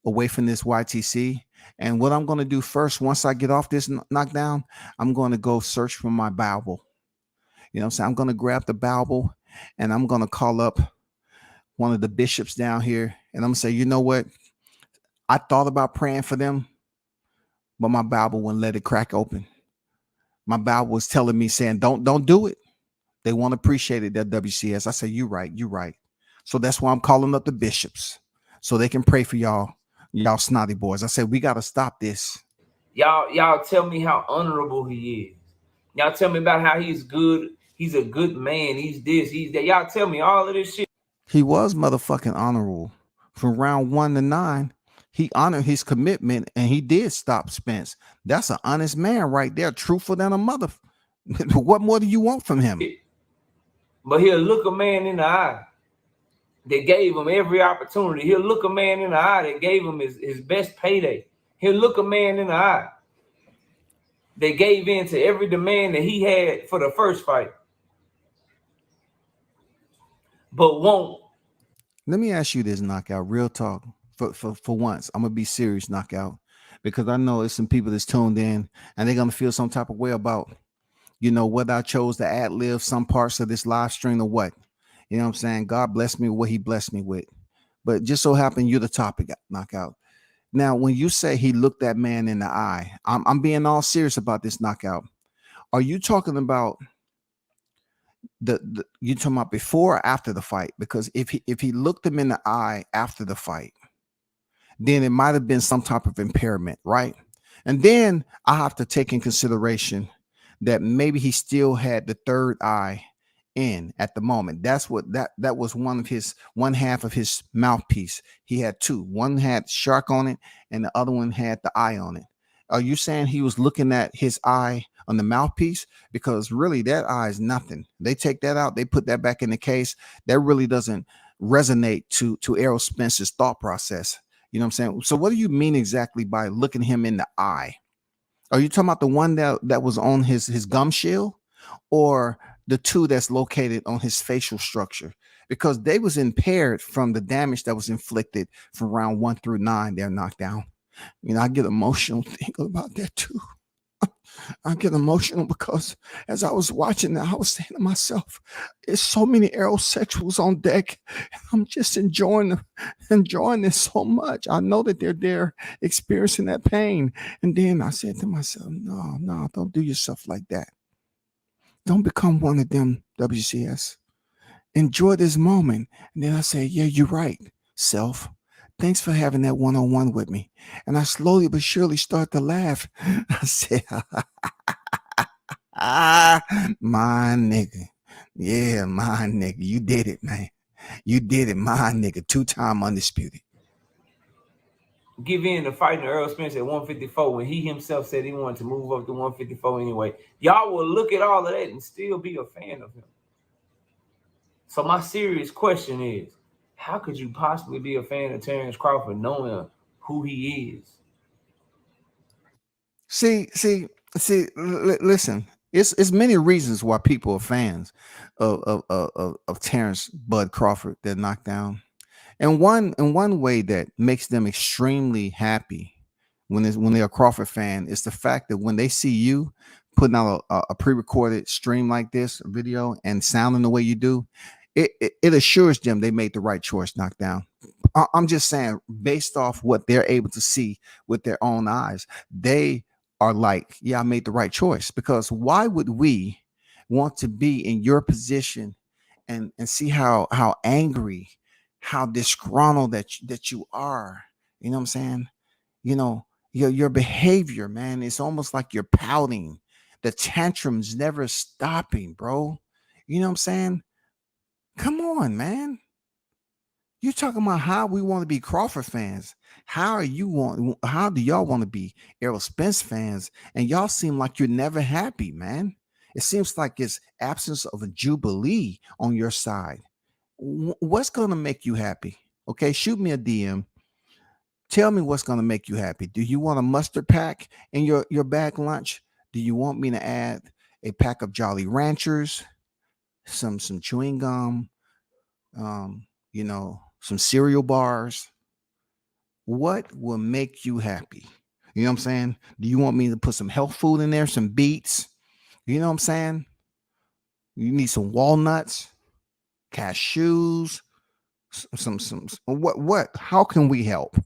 away from this YTC. And what I'm going to do first, once I get off this knockdown, I'm going to go search for my Bible. You know what I'm saying? I'm going to grab the Bible and I'm going to call up one of the bishops down here. And I'm going to say, you know what? I thought about praying for them, but my Bible wouldn't let it crack open. My Bible was telling me, saying, don't do it. They won't appreciate it, that WCS. I said, you're right. So that's why I'm calling up the bishops so they can pray for y'all snotty boys. I said, we got to stop this. Y'all tell me how honorable he is. Y'all tell me about how he's good. He's a good man. He's this, he's that. Y'all tell me all of this shit. He was motherfucking honorable. From round 1 to 9, he honored his commitment and he did stop Spence. That's an honest man right there. Truthful than a mother. What more do you want from him? But he'll look a man in the eye that gave him every opportunity. He'll look a man in the eye that gave him his best payday. He'll look a man in the eye that gave in to every demand that he had for the first fight, but won't. Let me ask you this, Knockout, real talk. For once, I'm gonna be serious, Knockout, because I know there's some people that's tuned in and they're gonna feel some type of way about, whether I chose to ad-lib some parts of this live stream or what. You know what I'm saying? God bless me with what he blessed me with. But just so happen you're the topic, Knockout. Now, when you say he looked that man in the eye, I'm being all serious about this, Knockout. Are you talking about you talking about before or after the fight? Because if he looked him in the eye after the fight, then it might have been some type of impairment, right? And then I have to take in consideration that maybe he still had the third eye in at the moment. That's what that was one half of his mouthpiece. He had two. One had shark on it, and the other one had the eye on it. Are you saying he was looking at his eye on the mouthpiece? Because really, that eye is nothing. They take that out, they put that back in the case. That really doesn't resonate to Errol Spence's thought process. You know what I'm saying? So what do you mean exactly by looking him in the eye? Are you talking about the one that was on his gum shield, or the two that's located on his facial structure? Because they was impaired from the damage that was inflicted from round 1 through 9. They're knocked down. I get emotional thinking about that too. I get emotional because as I was watching that, I was saying to myself, there's so many aerosexuals on deck. I'm just enjoying this so much. I know that they're there experiencing that pain. And then I said to myself, no, don't do yourself like that. Don't become one of them, WCS. Enjoy this moment. And then I said, yeah, you're right, self. Thanks for having that one-on-one with me. And I slowly but surely start to laugh. I said, my nigga. Yeah, my nigga. You did it, man. You did it, my nigga. 2-time undisputed. Give in to fighting Earl Spence at 154 when he himself said he wanted to move up to 154 anyway. Y'all will look at all of that and still be a fan of him. So my serious question is, how could you possibly be a fan of Terrence Crawford knowing who he is? Listen. It's many reasons why people are fans of Terrence Bud Crawford that knocked down. And one way that makes them extremely happy when they're a Crawford fan is the fact that when they see you putting out a pre-recorded stream like this, video, and sounding the way you do, it assures them they made the right choice, knockdown. I'm just saying, based off what they're able to see with their own eyes, they are like, yeah, I made the right choice. Because why would we want to be in your position and see how angry, how disgruntled that you are? You know what I'm saying? your behavior, man, it's almost like you're pouting. The tantrums never stopping, bro. You know what I'm saying? Come on, man. You're talking about how we want to be Crawford fans. How do y'all want to be Errol Spence fans? And y'all seem like you're never happy, man. It seems like it's absence of a jubilee on your side. What's gonna make you happy? Okay, shoot me a DM. Tell me what's gonna make you happy. Do you want a mustard pack in your bag lunch? Do you want me to add a pack of Jolly Ranchers, some chewing gum, some cereal bars? What will make you happy? You know what I'm saying? Do you want me to put some health food in there, some beets? You know what I'm saying? You need some walnuts, cashews, some what? How can we help?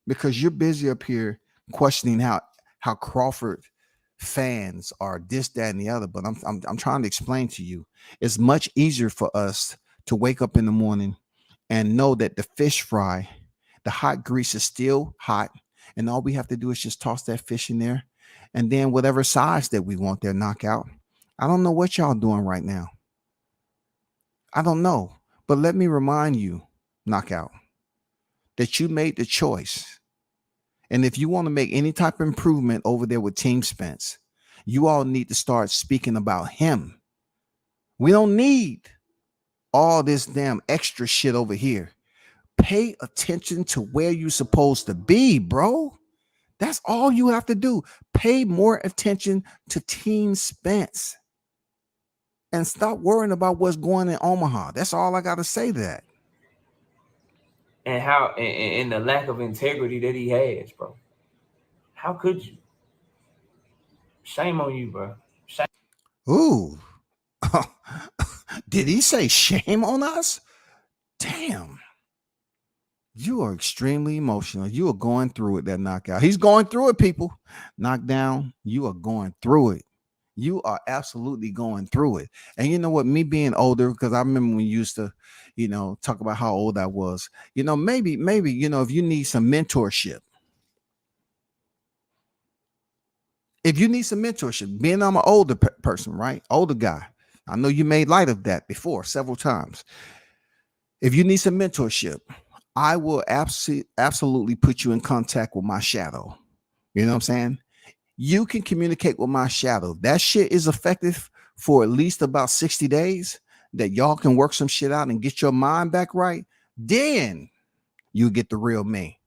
Because you're busy up here questioning how Crawford fans are this, that, and the other. But I'm trying to explain to you, it's much easier for us to wake up in the morning and know that the fish fry, the hot grease is still hot, and all we have to do is just toss that fish in there, and then whatever size that we want there, knockout. I don't know what y'all doing right now. I don't know, but let me remind you, knockout, that you made the choice. And if you want to make any type of improvement over there with Team Spence, you all need to start speaking about him. We don't need all this damn extra shit over here. Pay attention to where you're supposed to be, bro. That's all you have to do. Pay more attention to Team Spence and stop worrying about what's going in Omaha. That's all I got to say to that. And how and the lack of integrity that he has, bro. How could you? Shame on you, bro. Shame. Ooh. Did he say shame on us? Damn. You are extremely emotional. You are going through it, that knockout. He's going through it, people. Knockdown, you are going through it. You are absolutely going through it. And you know what? Me being older, because I remember when you used to, talk about how old I was. Maybe, if you need some mentorship. If you need some mentorship, being I'm an older person, right? Older guy. I know you made light of that before several times. If you need some mentorship, I will absolutely put you in contact with my shadow. You know what I'm saying? You can communicate with my shadow. That shit is effective for at least about 60 days, that y'all can work some shit out and get your mind back right. Then you get the real me.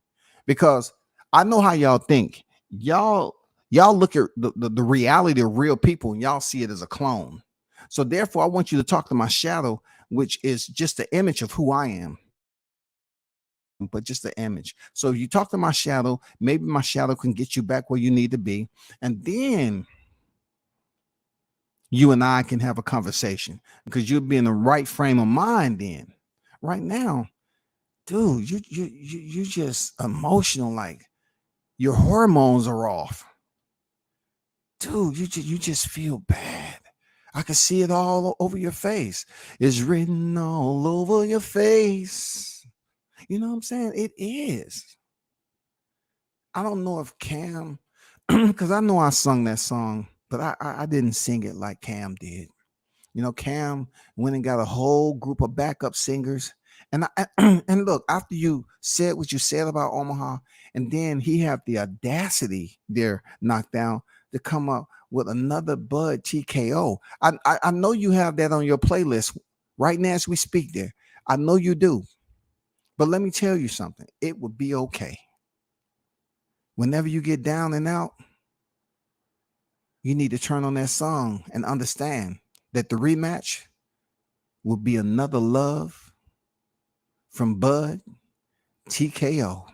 Because I know how y'all think. Y'all look at the reality of real people and y'all see it as a clone. So therefore, I want you to talk to my shadow, which is just the image of who I am, but just the image. So you talk to my shadow, maybe my shadow can get you back where you need to be. And then you and I can have a conversation, because you'll be in the right frame of mind then. Right now, dude, you just emotional, like your hormones are off. Dude, you just feel bad. I can see it all over your face. It's written all over your face. You know what I'm saying? It is. I don't know if Cam, because I know I sung that song, but I didn't sing it like Cam did. Cam went and got a whole group of backup singers. And and look, after you said what you said about Omaha, and then he had the audacity there, knocked down, to come up with another Bud TKO. I know you have that on your playlist right now as we speak there. I know you do. But let me tell you something. It would be okay. Whenever you get down and out, you need to turn on that song and understand that the rematch will be another love from Bud TKO.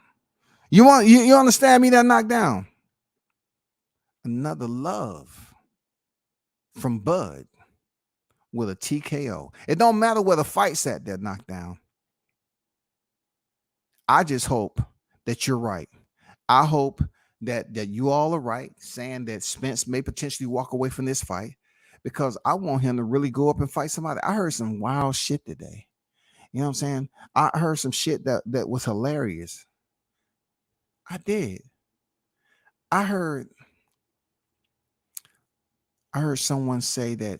You understand me? That knockdown. Another love from Bud with a TKO. It don't matter where the fight's at, that knockdown. I just hope that you're right. I hope that you all are right, saying that Spence may potentially walk away from this fight, because I want him to really go up and fight somebody. I heard some wild shit today. You know what I'm saying? I heard some shit that was hilarious. I did. I heard someone say that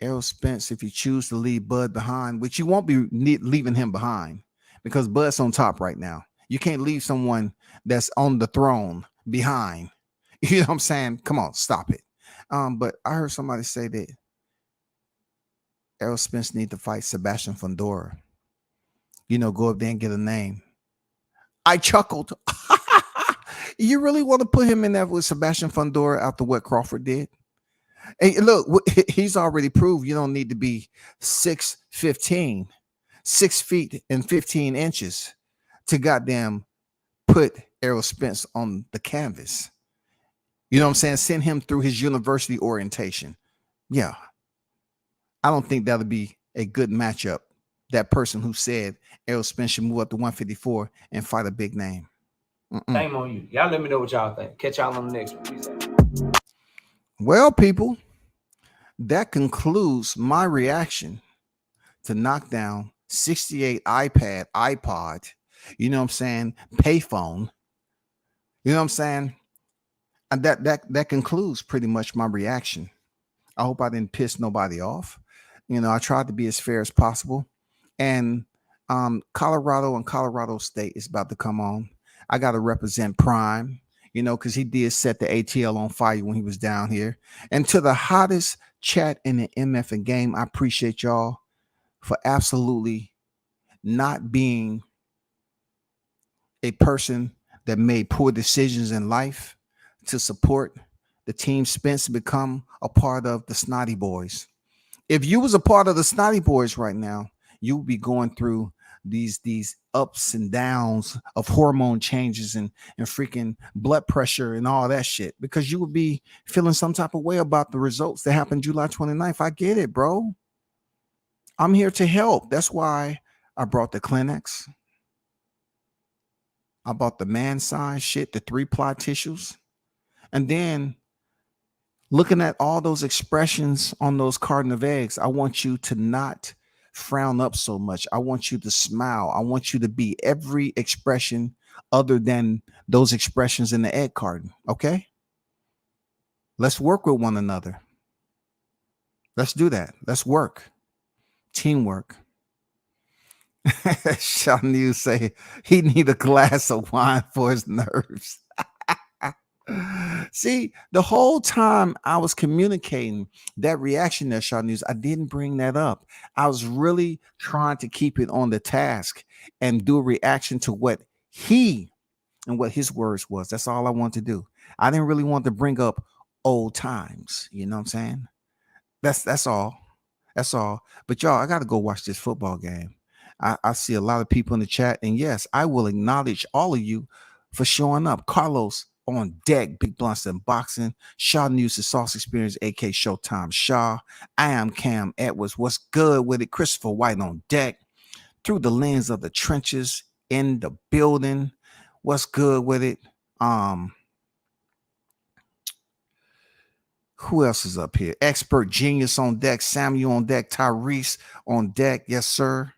Errol Spence, if you choose to leave Bud behind, which you won't be leaving him behind because Bud's on top right now. You can't leave someone that's on the throne behind. You know what I'm saying? Come on, stop it. But I heard somebody say that Errol Spence need to fight Sebastian Fundora. Go up there and get a name. I chuckled. You really want to put him in there with Sebastian Fundora after what Crawford did? Hey, look, he's already proved you don't need to be 6'15", 6 feet and 15 inches to goddamn put Errol Spence on the canvas. You know what I'm saying? Send him through his university orientation. Yeah. I don't think that'll be a good matchup. That person who said Errol Spence should move up to 154 and fight a big name. Shame on you. Y'all let me know what y'all think. Catch y'all on the next one. Well, people, that concludes my reaction to Knockdown 68 iPod, you know what I'm saying, payphone. You know what I'm saying? And that concludes pretty much my reaction. I hope I didn't piss nobody off. I tried to be as fair as possible. And Colorado and Colorado State is about to come on. I got to represent Prime, because he did set the ATL on fire when he was down here. And to the hottest chat in the MF and game, I appreciate y'all for absolutely not being a person that made poor decisions in life to support the team Spence become a part of the Snotty Boys. If you was a part of the Snotty Boys right now, you would be going through these ups and downs of hormone changes and freaking blood pressure and all that shit, because you would be feeling some type of way about the results that happened July 29th. I get it, bro. I'm here to help. That's why I brought the clinics. I bought the man size shit, the 3-ply tissues. And then looking at all those expressions on those carton of eggs, I want you to not frown up so much. I want you to smile. I want you to be every expression other than those expressions in the egg carton. Okay? Let's work with one another. Let's do that. Let's work. Teamwork. Sean News say he need a glass of wine for his nerves. See, the whole time I was communicating that reaction there, Sean News, I didn't bring that up. I was really trying to keep it on the task and do a reaction to what he and what his words was. That's all I want to do. I didn't really want to bring up old times. You know what I'm saying? That's all. That's all. But y'all, I got to go watch this football game. I see a lot of people in the chat, and yes, I will acknowledge all of you for showing up. Carlos on deck, Big Blunts and Boxing, Shaw News, the Sauce Experience, AK Showtime Shaw. I am Cam Edwards. What's good with it? Christopher White on deck. Through the lens of the trenches in the building. What's good with it? Who else is up here? Expert Genius on deck. Samuel on deck. Tyrese on deck. Yes, sir.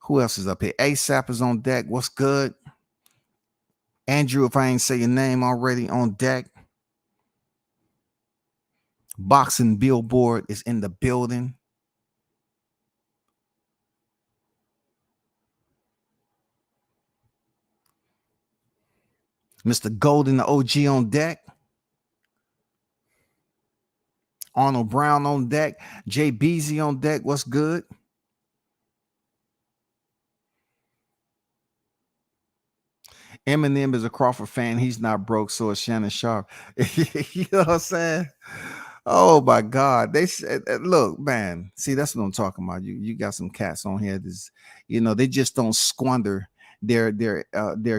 Who else is up here? ASAP is on deck. What's good? Andrew, if I ain't say your name already, on deck. Boxing Billboard is in the building. Mr. Golden, the OG on deck. Arnold Brown on deck. Jay Beasy on deck. What's good? Eminem is a Crawford fan. He's not broke, so is Shannon Sharp. You know what I'm saying? Oh my God. They said, look, man. See, that's what I'm talking about. You got some cats on here. This, they just don't squander their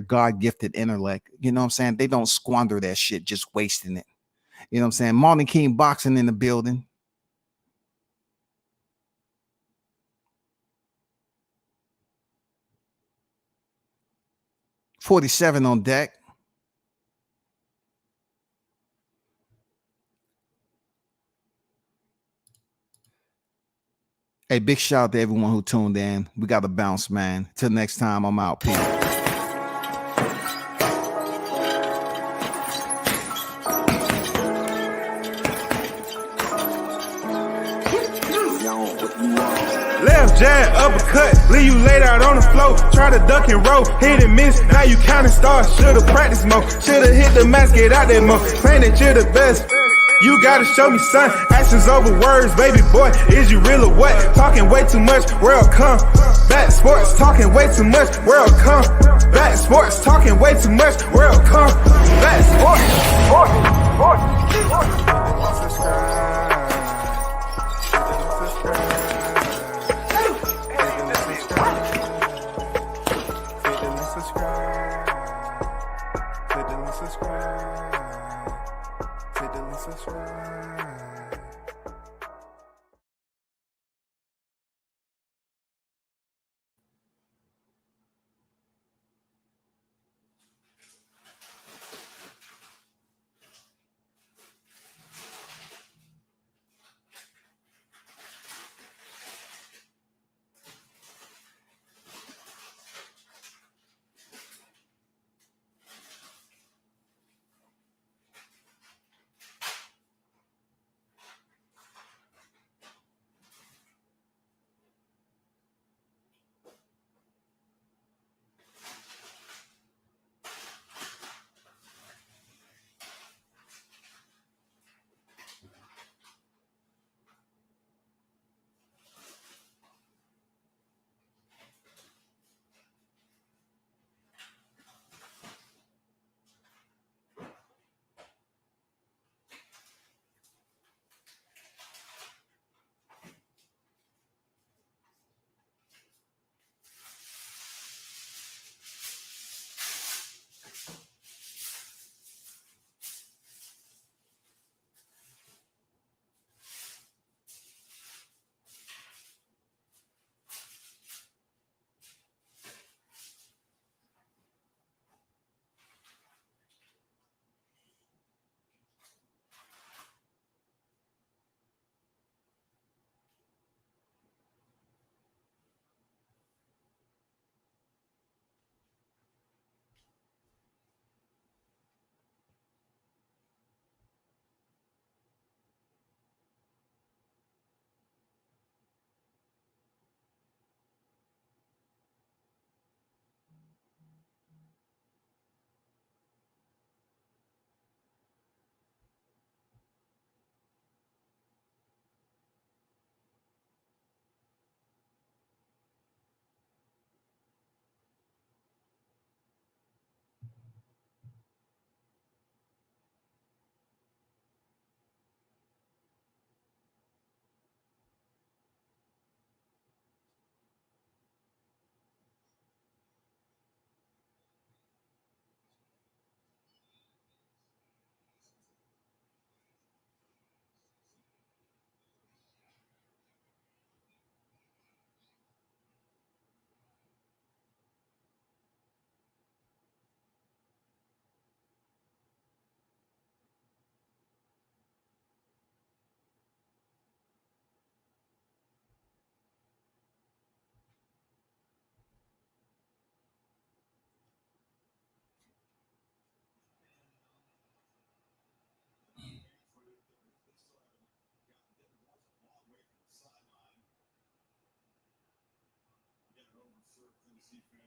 God-gifted intellect. You know what I'm saying? They don't squander that shit, just wasting it. You know what I'm saying? Martin King Boxing in the building. $47 on deck. Hey, big shout out to everyone who tuned in. We got to bounce, man. Till next time, I'm out. Peace. Left jab, uppercut, leave you laid out on the floor. Try to duck and roll, hit and miss. Now you counting stars, should've practiced more. Should've hit the mask, get out there more. Claim that you're the best. You gotta show me, son. Actions over words, baby boy. Is you real or what? Talking way too much, world come. Back sports, talking way too much, world come. Back sports, talking way too much, world come. Back sports, Fantasy